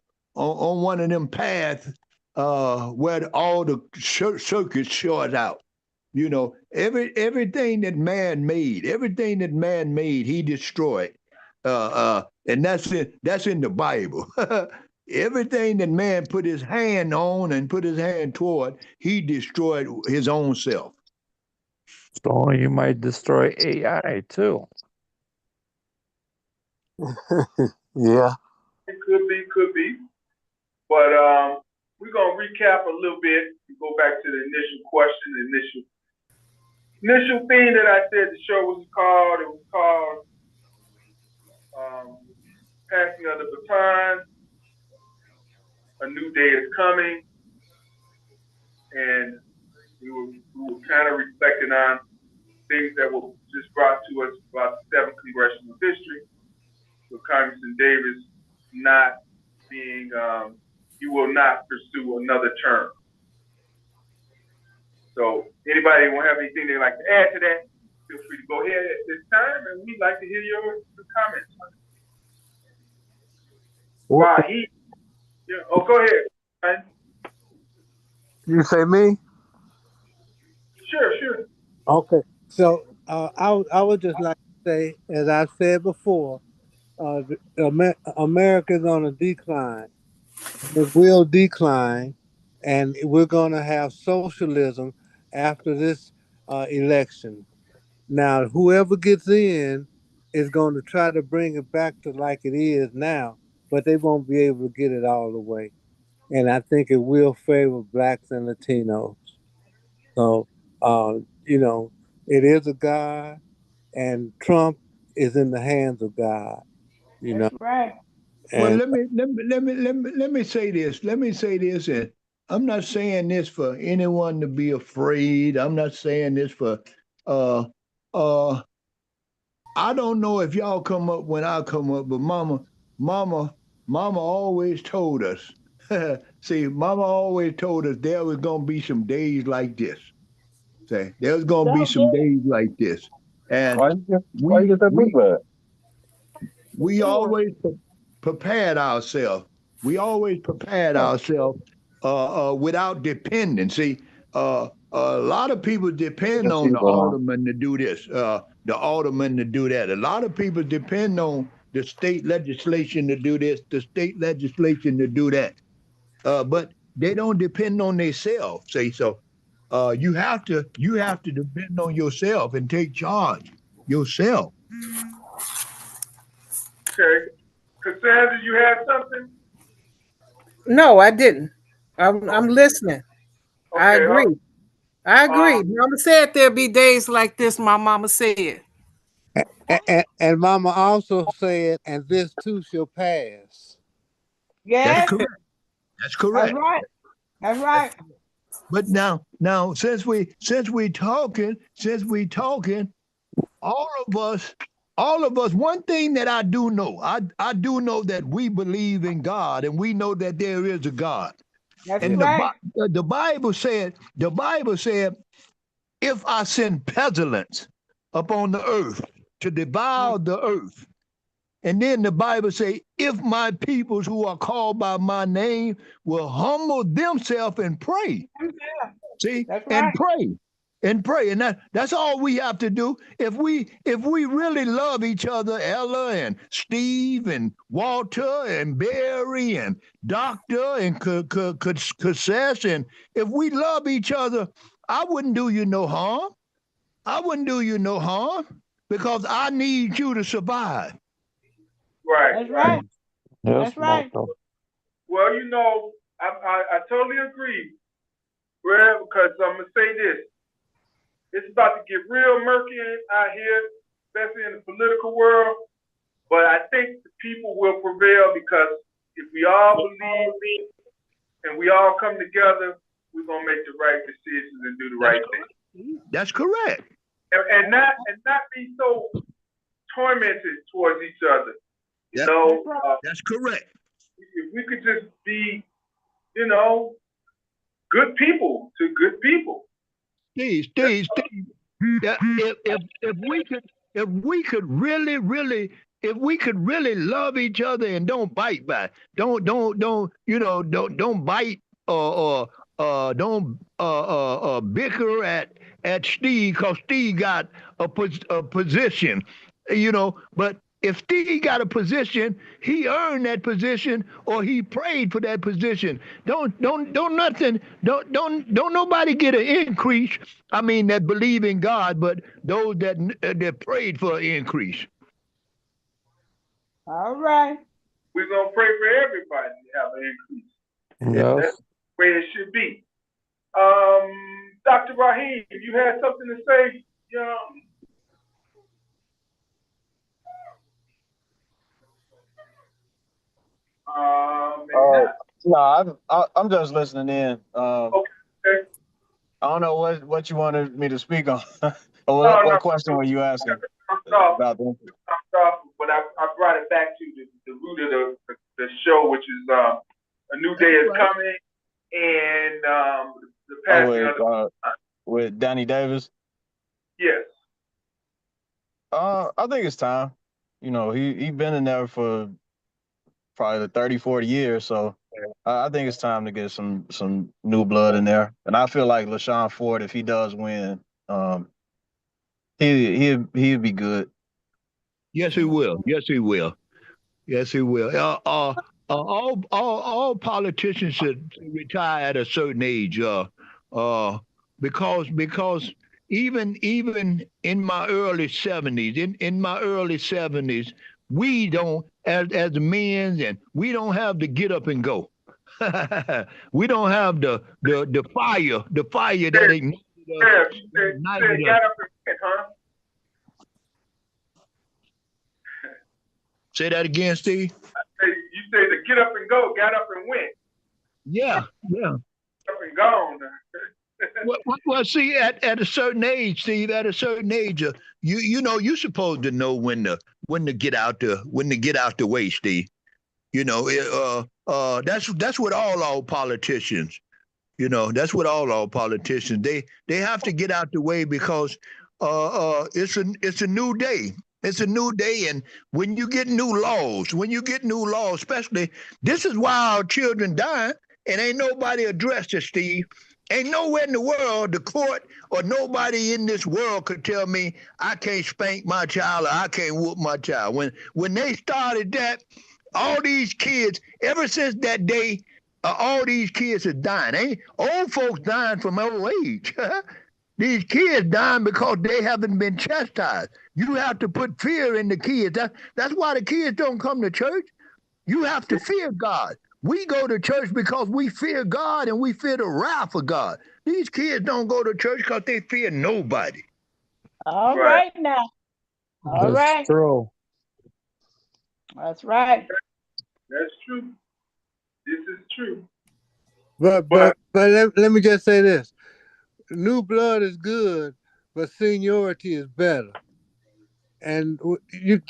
one of them paths where all the circuits short out. Everything that man made, he destroyed. And that's in the Bible. Everything that man put his hand on and put his hand toward, he destroyed his own self. So you might destroy AI too. Yeah. It could be. But we're gonna recap a little bit and go back to the initial question, the initial theme that I said the show was called. It was called passing of the baton. A new day is coming, and we were kind of reflecting on things that were just brought to us about the 7th congressional district, with Congressman Davis not being, he will not pursue another term. So anybody want to have anything they'd like to add to that, feel free to go ahead at this time, and we'd like to hear your comments. Wow, go ahead. Ryan. You say me? Sure. Okay. So I would just like to say, as I've said before, America's on a decline. It will decline, and we're going to have socialism after this election. Now, whoever gets in is going to try to bring it back to like it is now, but they won't be able to get it all the way. And I think it will favor blacks and Latinos. So, it is a God, and Trump is in the hands of God. That's right. Well, And let me say this. Let me say this, and I'm not saying this for anyone to be afraid. I'm not saying this for uh uh I don't know if y'all come up when I come up, but mama always told us. See, mama always told us there was gonna be some days like this. Say, there's gonna be some days like this. And Why you get that book bag? we always prepared ourselves. We always prepared ourselves without dependency. A lot of people depend on the alderman to do this, the alderman to do that. A lot of people depend on the state legislation to do this, the state legislation to do that. But they don't depend on themselves. See, so you have to depend on yourself and take charge yourself. Okay. Cassandra, you had something? No, I didn't. I'm listening. Okay, I agree. I agree. Mama said there'll be days like this. My mama said. and Mama also said, and this too shall pass. That's Yes, correct. That's that's correct. right. That's right. But now since we talking, all of us, one thing that I do know, I do know that we believe in God and we know that there is a God. That's And right. the Bible said, if I send pestilence upon the earth to devour the earth, and then the Bible say, if my peoples who are called by my name will humble themselves and pray. See, That's and right. pray. And that's all we have to do. If we really love each other, Ella and Steve and Walter and Barry and Doctor and Cassesh, and if we love each other, I wouldn't do you no harm. I wouldn't do you no harm because I need you to survive. Right. That's right. Yes, That's right. Marco. Well, I totally agree, Brad, because I'm gonna say this. It's about to get real murky out here, especially in the political world. But I think the people will prevail because if we all believe and we all come together, we're gonna make the right decisions and do the right thing. That's correct. And not be so tormented towards each other. That's correct. If we could just be, good people to good people. Steve, if we could really love each other and don't bite back, don't bite or don't bicker at Steve because Steve got a position, but if Steve got a position, he earned that position or he prayed for that position. Don't nobody get an increase. I mean, that believe in God, but those that prayed for an increase. All right. We're gonna pray for everybody to have an increase. Yes. That's the way it should be. Dr. Raheem, you had something to say? No, I'm just listening in. Okay. I don't know what you wanted me to speak on, or No, what no. question were you asking No, about them? but I brought it back to the root of the show, which is a new day is coming, and the passing of the With Danny Davis. yes. I think it's time. You know, he been in there for probably 30, 40 years, so I think it's time to get some new blood in there. And I feel like LaShawn Ford, if he does win, he'd be good. Yes, he will. Yes, he will. Yes, he will. All politicians should retire at a certain age. Because even in my early 70s, in my early 70s, we don't as men, and we don't have to get up and go. We don't have the fire that ignited Got us. up and went, huh? Say that again, Steve. You say to get up and go, got up and went. Yeah. Up and gone. Well, see, at a certain age, Steve, at a certain age, you know, you're supposed to know when to get out the way, Steve. You know, that's what all our politicians. You know, that's what all our politicians. They have to get out the way because it's a new day. It's a new day, and when you get new laws, especially, this is why our children dying, and ain't nobody addressed it, Steve. Ain't nowhere in the world, the court or nobody in this world could tell me I can't spank my child or I can't whoop my child. When they started that, all these kids, ever since that day, all these kids are dying. Ain't old folks dying from old age. These kids dying because they haven't been chastised. You have to put fear in the kids. That's why the kids don't come to church. You have to fear God. We go to church because we fear God and we fear the wrath of God. These kids don't go to church because they fear nobody. All right now. All That's right. true. That's right. That's true. This is true. But let me just say this: new blood is good, but seniority is better. And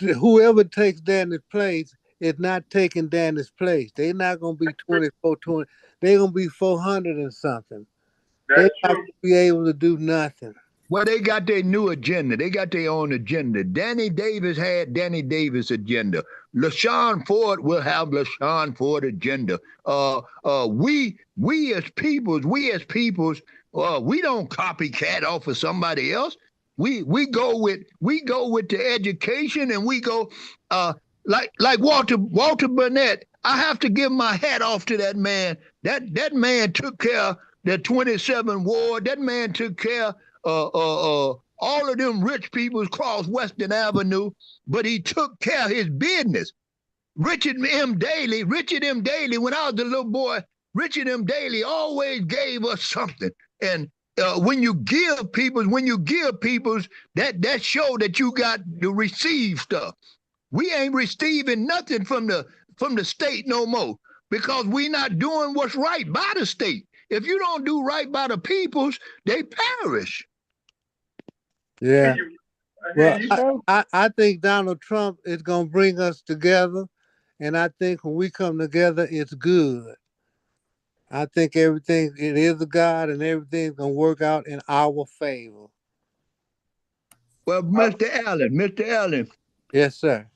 whoever takes Danny's place is not taking Danny's place. They're not going to be 24, 20. They're going to be 400 and something. They're not going to be able to do nothing. Well, they got their new agenda. They got their own agenda. Danny Davis had Danny Davis agenda. LaShawn Ford will have LaShawn Ford agenda. We as peoples, we don't copycat off of somebody else. We go with the education, and we go like Walter Burnett. I have to give my hat off to that man. That man took care of the 27 ward. That man took care all of them rich people across Western Avenue, but he took care of his business. Richard M. Daley, when I was a little boy, Richard M. Daley always gave us something. And when you give peoples, that show that you got to receive stuff. We ain't receiving nothing from the state no more because we not doing what's right by the state. If you don't do right by the peoples, they perish. Yeah. Well, I think Donald Trump is going to bring us together. And I think when we come together, it's good. I think it is a God, and everything's going to work out in our favor. Well, Mr. Allen. Yes, sir.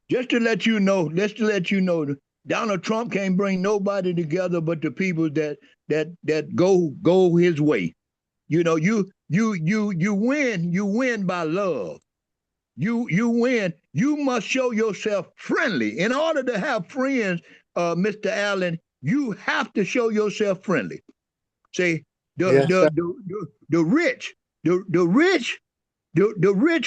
Just to let you know, Donald Trump can't bring nobody together but the people that go his way. You know, you win by love. You win. You must show yourself friendly. In order to have friends, Mr. Allen, you have to show yourself friendly. See, the rich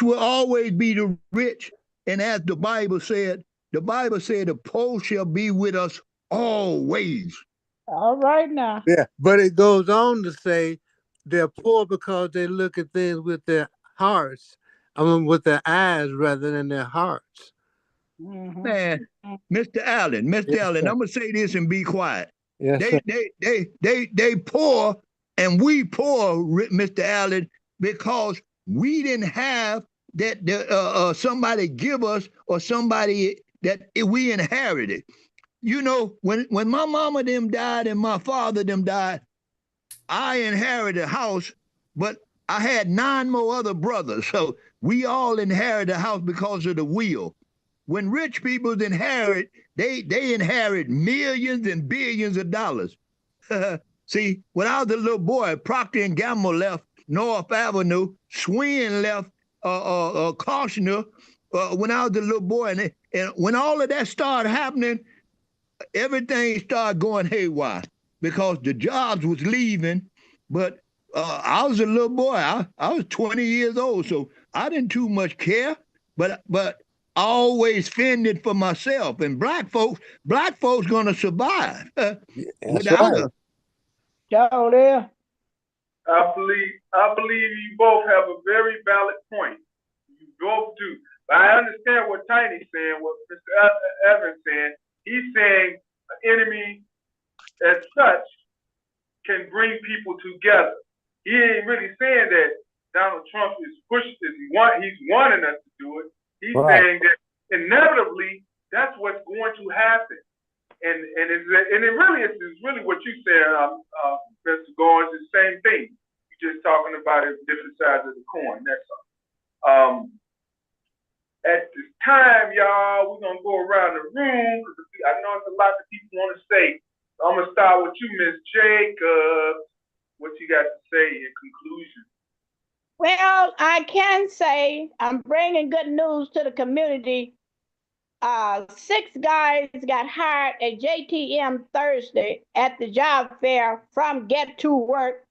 will always be the rich. And as the Bible said, the poor shall be with us always. All right now. Yeah, but it goes on to say they're poor because they look at things with their hearts. I mean, with their eyes rather than their hearts. Mm-hmm. Man, Mr. Allen, Mr. Yes, Allen, sir. I'm gonna say this and be quiet. Yes, sir. They poor and we poor, Mr. Allen, because we didn't have that somebody give us or somebody that we inherited. You know, when my mama them died and my father them died, I inherited a house, but I had 9 more other brothers. So we all inherited a house because of the will. When rich people inherit, they inherit millions and billions of dollars. See, when I was a little boy, Procter and Gamble left North Avenue, Swin left Cautioner. When I was a little boy, and when all of that started happening, everything started going haywire because the jobs was leaving. But I was a little boy. I was 20 years old, so I didn't too much care. But I always fended for myself. And black folks gonna survive That's without right. us. Joe there. I believe you both have a very valid point. You both do. But I understand what Tiny's saying, what Mr. Evans saying. He's saying an enemy as such can bring people together. He ain't really saying that Donald Trump is he's wanting us to do it. He's saying that inevitably that's what's going to happen. And it really is really what you said, Mr. Goins, is the same thing. You're just talking about it different sides of the coin. That's all. At this time, y'all, we're gonna go around the room because I know it's a lot that people want to say. So I'm gonna start with you, Miss Jacobs. What you got to say in conclusion? Well, I can say I'm bringing good news to the community. 6 guys got hired at JTM Thursday at the job fair from Get to Work,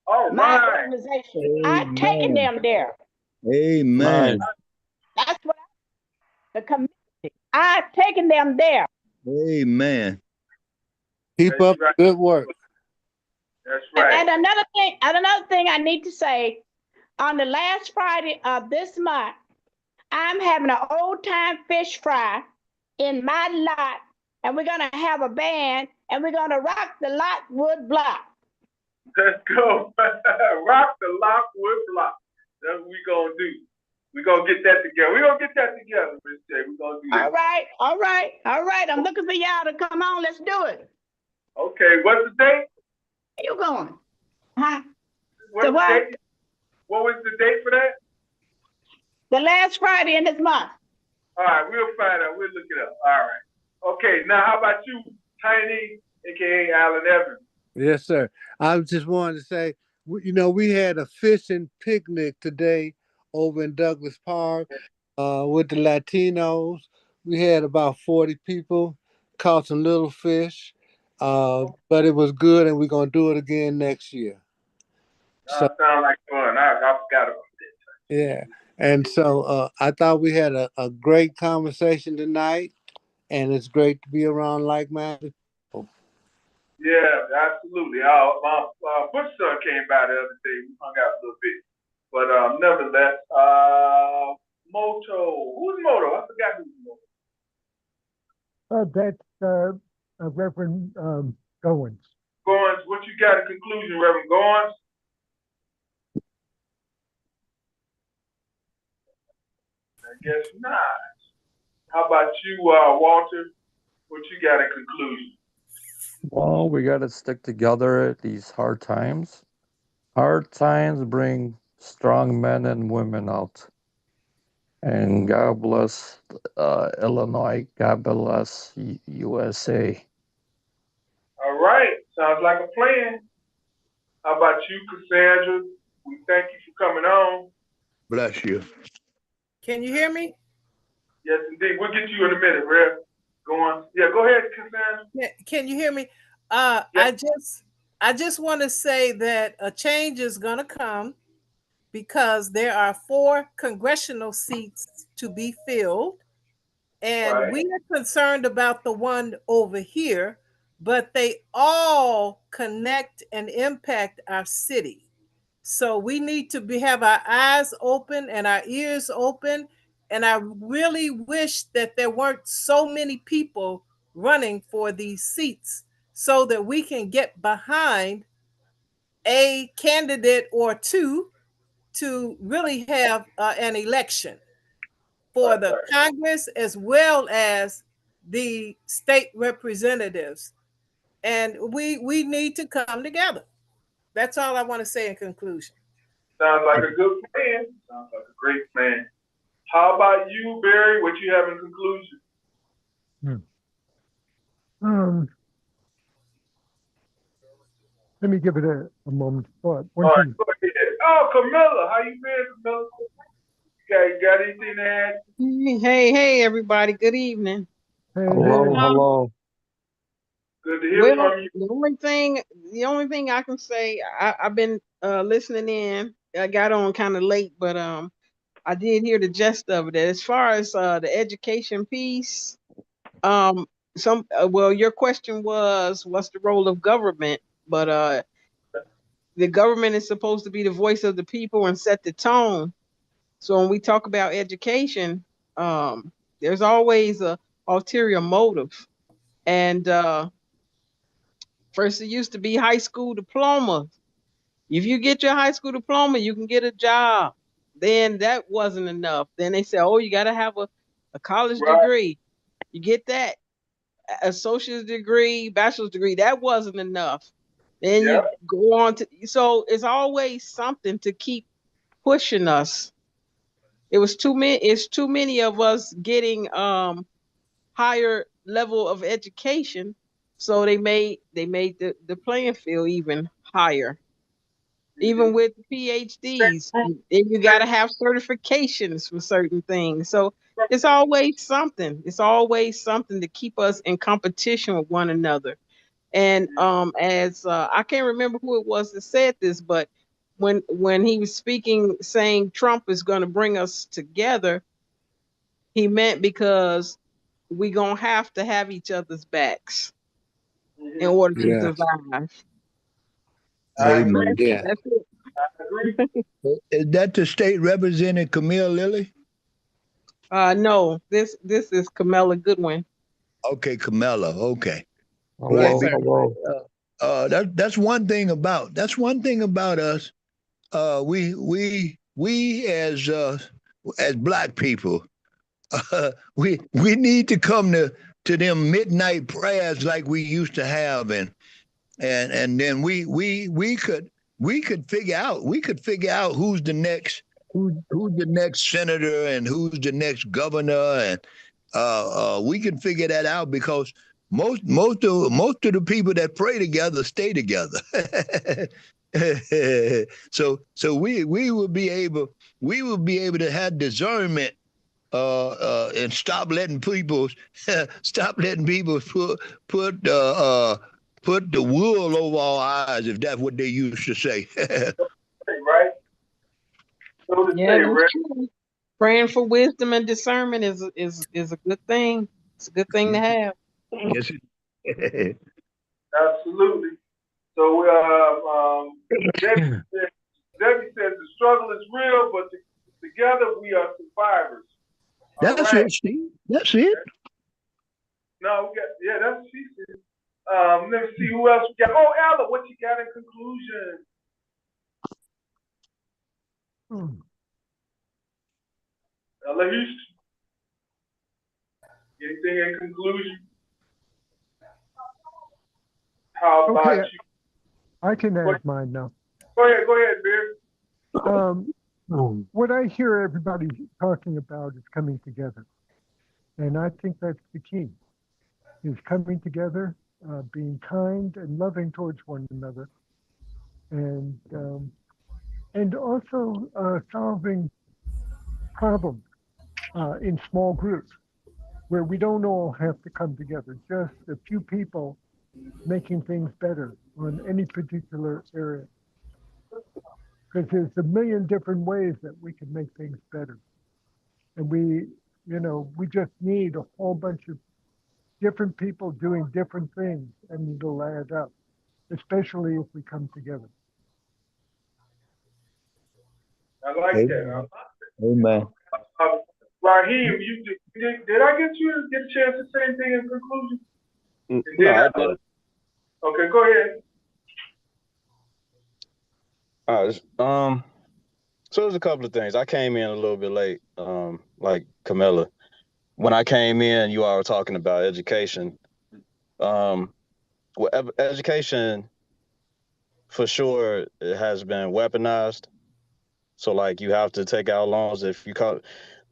my organization. I've taken them there. Amen. That's what the community. I've taken them there. Amen. Keep up the good work. That's right. And another thing I need to say, on the last Friday of this month, I'm having an old time fish fry in my lot, and we're gonna have a band, and we're gonna rock the Lockwood block. Let's go. Rock the Lockwood block. That's what we're gonna do. We're gonna get that together. We're gonna get that together, Miss J. We're gonna do that. All right. I'm looking for y'all to come on. Let's do it. Okay, what's the date? Where you going? Huh? What's the date? What was the date for that? The last Friday in this month. All right, we'll find out. We'll look it up. All right. Okay, now how about you, Tiny, aka Alan Evans? Yes, sir. I just wanted to say, we had a fishing picnic today over in Douglas Park with the Latinos. We had about 40 people, caught some little fish, but it was good, and we're going to do it again next year. Sound like fun. I forgot about that. Yeah. And so I thought we had a great conversation tonight, and it's great to be around like-minded people. Yeah, absolutely. My Bush son came by the other day. We hung out a little bit. But nevertheless, Moto. Who's Moto? I forgot who's Moto. That's Reverend Goins. Goins, what you got in conclusion, Reverend Goins? I guess not. How about you, Walter? What you got in conclusion? Well, we got to stick together at these hard times. Hard times bring strong men and women out. And God bless Illinois. God bless USA. All right. Sounds like a plan. How about you, Cassandra? We thank you for coming on. Bless you. Can you hear me? Yes, indeed. We'll get you in a minute, Rev. Go on. Yeah, go ahead, Cassandra. Yeah, can you hear me? I just want to say that a change is going to come because there are 4 congressional seats to be filled. And we are concerned about the one over here, but they all connect and impact our city. So we need to have our eyes open and our ears open And I really wish that there weren't so many people running for these seats so that we can get behind a candidate or two to really have an election for the Congress as well as the state representatives. And we need to come together. That's all I want to say in conclusion. Sounds like a good plan. Sounds like a great plan. How about you, Barry? What you have in conclusion? Let me give it a moment's thought. All right, go ahead. Oh, Camilla, how you been, Camilla? You got anything to add? Hey, everybody. Good evening. Hello. Good to hear from you. The only thing I can say, I've been listening in. I got on kind of late, but I did hear the gist of it. As far as the education piece, your question was, what's the role of government? But the government is supposed to be the voice of the people and set the tone. So when we talk about education, there's always a ulterior motive. And first it used to be high school diploma. If you get your high school diploma, you can get a job. Then that wasn't enough. Then they said, oh, you got to have a college degree. You get that, associate's degree, bachelor's degree. That wasn't enough. Then you go on to, so it's always something to keep pushing us. It's too many of us getting higher level of education, so they made the playing field even higher. Even with PhDs, you got to have certifications for certain things. So it's always something. It's always something to keep us in competition with one another. And as I can't remember who it was that said this, but when he was speaking, saying Trump is going to bring us together, he meant because we're going to have each other's backs in order to survive. Amen. Yeah. That's it. Is that the state representative Camille Lilly? No, this is Camilla Goodwin. Okay, Camilla. Okay. Hello. That's one thing about us. We as Black people, we need to come to them midnight prayers like we used to have, and then we could figure out who's the next senator and who's the next governor, and we can figure that out because most of the people that pray together stay together. so we will be able to have discernment and stop letting people put the wool over our eyes, if that's what they used to say. Right? So to Yeah, say, that's true. Praying for wisdom and discernment is a good thing. It's a good thing to have. Yes. Absolutely. So Debbie says the struggle is real, but together we are survivors. That's it, Steve. That's it. No, that's what she said. Let's see who else we got. Oh, Ella, what you got in conclusion? Ella Houston. Anything in conclusion? How about you? I can add mine now. Go ahead, Bear. What I hear everybody talking about is coming together. And I think that's the key, is coming together, being kind and loving towards one another. And also solving problems in small groups where we don't all have to come together, just a few people making things better on any particular area. Because there's a million different ways that we can make things better. And we just need a whole bunch of different people doing different things, and it'll add up, especially if we come together. I like that. Amen. Raheem, did I get you to get a chance to say anything in conclusion? No, I didn't. Okay, go ahead. All right. So there's a couple of things. I came in a little bit late, like Camilla. When I came in, you all were talking about education. Well, education, for sure, it has been weaponized. So, like, you have to take out loans if you come.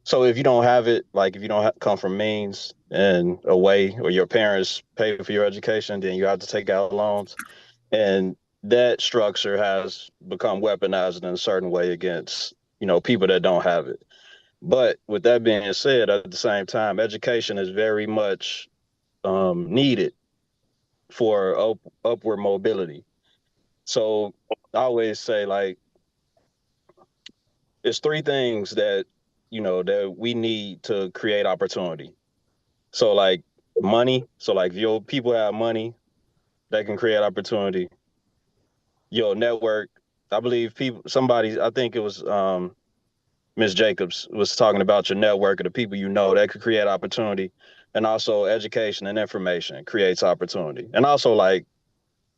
So if you don't have it, like if you don't come from means and a way, or your parents pay for your education, then you have to take out loans. And that structure has become weaponized in a certain way against, people that don't have it. But with that being said, at the same time, education is very much needed for upward mobility. So I always say, like, it's three things that that we need to create opportunity. So, like, money. So, like, if your people have money, that can create opportunity. Your network. I believe I think it was Ms. Jacobs was talking about your network of the people that could create opportunity. And also education and information creates opportunity. And also, like,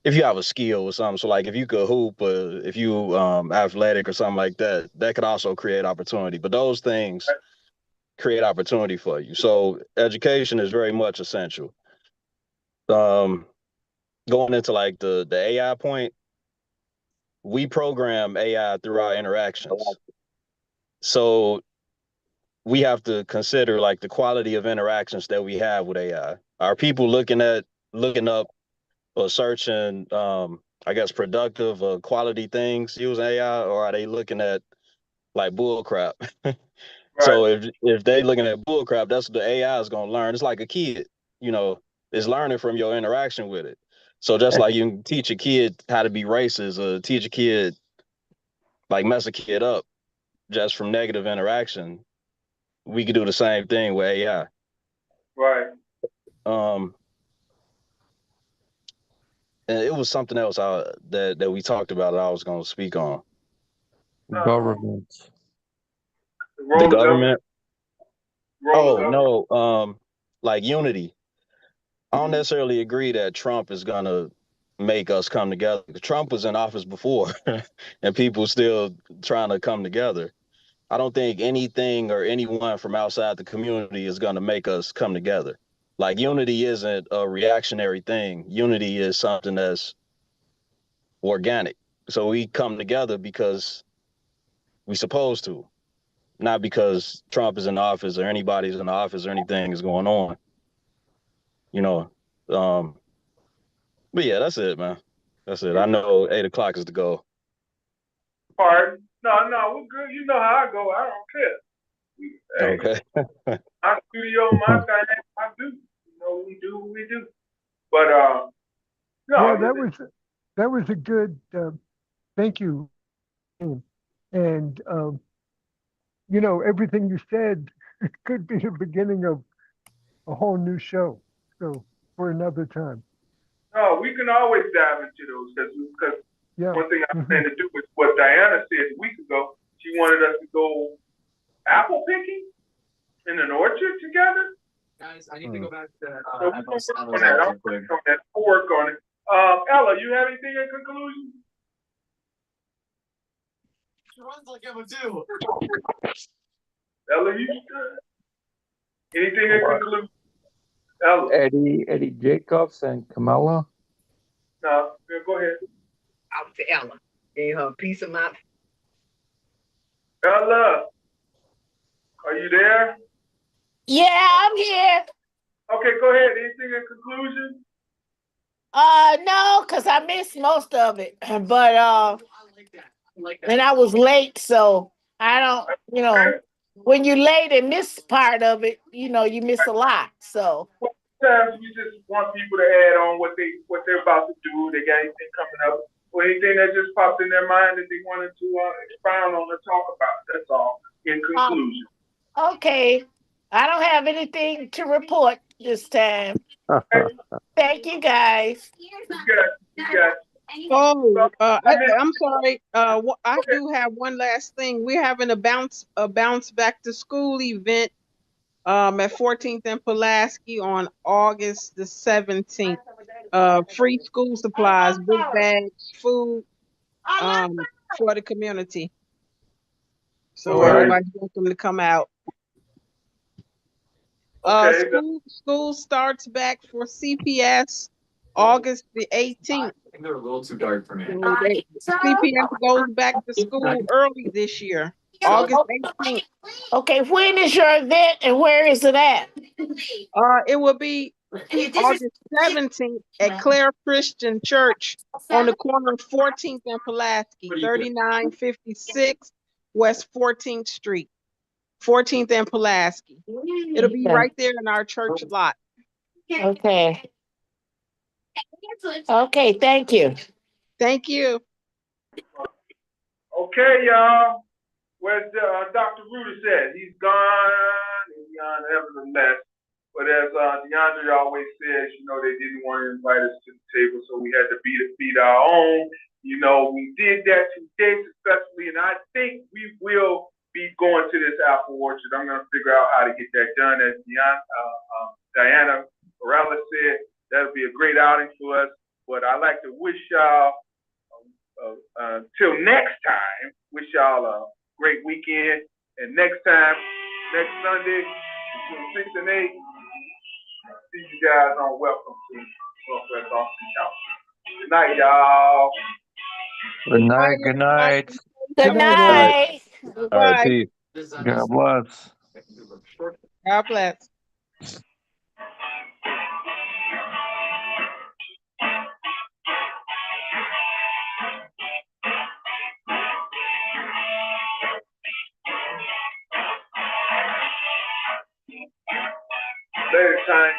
if you have a skill or something, so like if you could hoop, or if you athletic or something like that, that could also create opportunity. But those things create opportunity for you. So education is very much essential. Going into like the AI point, we program AI through our interactions. So we have to consider like the quality of interactions that we have with AI. Are people looking up or searching, I guess, productive or quality things using AI, or are they looking at like bull crap? So if they looking at bull crap, that's what the AI is gonna learn. It's like a kid, is learning from your interaction with it. So just like you can teach a kid how to be racist, or teach a kid, like, mess a kid up just from negative interaction, we could do the same thing with AI. Right. And it was something else that we talked about that I was going to speak on. Government. The government. Oh, no. Like unity. I don't necessarily agree that Trump is going to make us come together. Trump was in office before and people still trying to come together. I don't think anything or anyone from outside the community is going to make us come together. Like, unity isn't a reactionary thing. Unity is something that's organic. So we come together because we're supposed to, not because Trump is in office or anybody's in office or anything is going on. But yeah, that's it, man. That's it. I know 8 o'clock is the goal. Pardon? No, we're good. You know how I go. I don't care. Hey, okay. my studio, my thing, I do. We do what we do. But no. Yeah, that was a good. Thank you. And everything you said could be the beginning of a whole new show. So for another time. No, we can always dive into those because one thing I plan to do is what Diana said a week ago. She wanted us to go apple picking in an orchard together. Guys, I need to go back to so we're going to work on it. Ella, you have anything in conclusion? She runs like Emma too. Ella, you anything in conclusion? Ella. Eddie Jacobs and Kamala. No, go ahead. Out to Ella. Gave her a piece of my. Ella, are you there? Yeah, I'm here. Okay, go ahead. Anything in conclusion? No, because I missed most of it. But and I was late, so I don't, when you're late and miss part of it, you miss a lot. So sometimes we just want people to add on what they're about to do. They got anything coming up, or anything that just popped in their mind that they wanted to expound on or talk about. That's all. In conclusion. Okay. I don't have anything to report this time. Thank you, guys. You got. Oh, I'm sorry. I do have one last thing. We're having a bounce back to school event at 14th and Pulaski on August the 17th. Free school supplies, book bags, food, for the community. So All right. everybody's welcome to come out. Okay. School starts back for CPS August the 18th. I think they're a little too dark for me. CPS goes back to school early this year, August 18th. Okay, when is your event and where is it at? It will be August 17th at Clare Christian Church on the corner of 14th and Pulaski, 3956 West 14th Street, 14th and Pulaski. It'll be right there in our church lot. Okay. Okay, thank you. Thank you. Okay, y'all. Where's Dr. Rudis at? He's gone. He's gone nevertheless. But as DeAndre always says, you know, they didn't want to invite us to the table, so we had to beat our own. You know, we did that today successfully, and I think we will be going to this apple orchard. I'm going to figure out how to get that done. As Diana Morales said, that'll be a great outing for us. But I'd like to wish y'all, till next time, wish y'all a great weekend. And next time, next Sunday, between 6 and 8, see you guys on Welcome to Northwest Austin County. Good night, y'all. Good night. Good night. Good night. All right, peace. God bless. God bless. Later, time.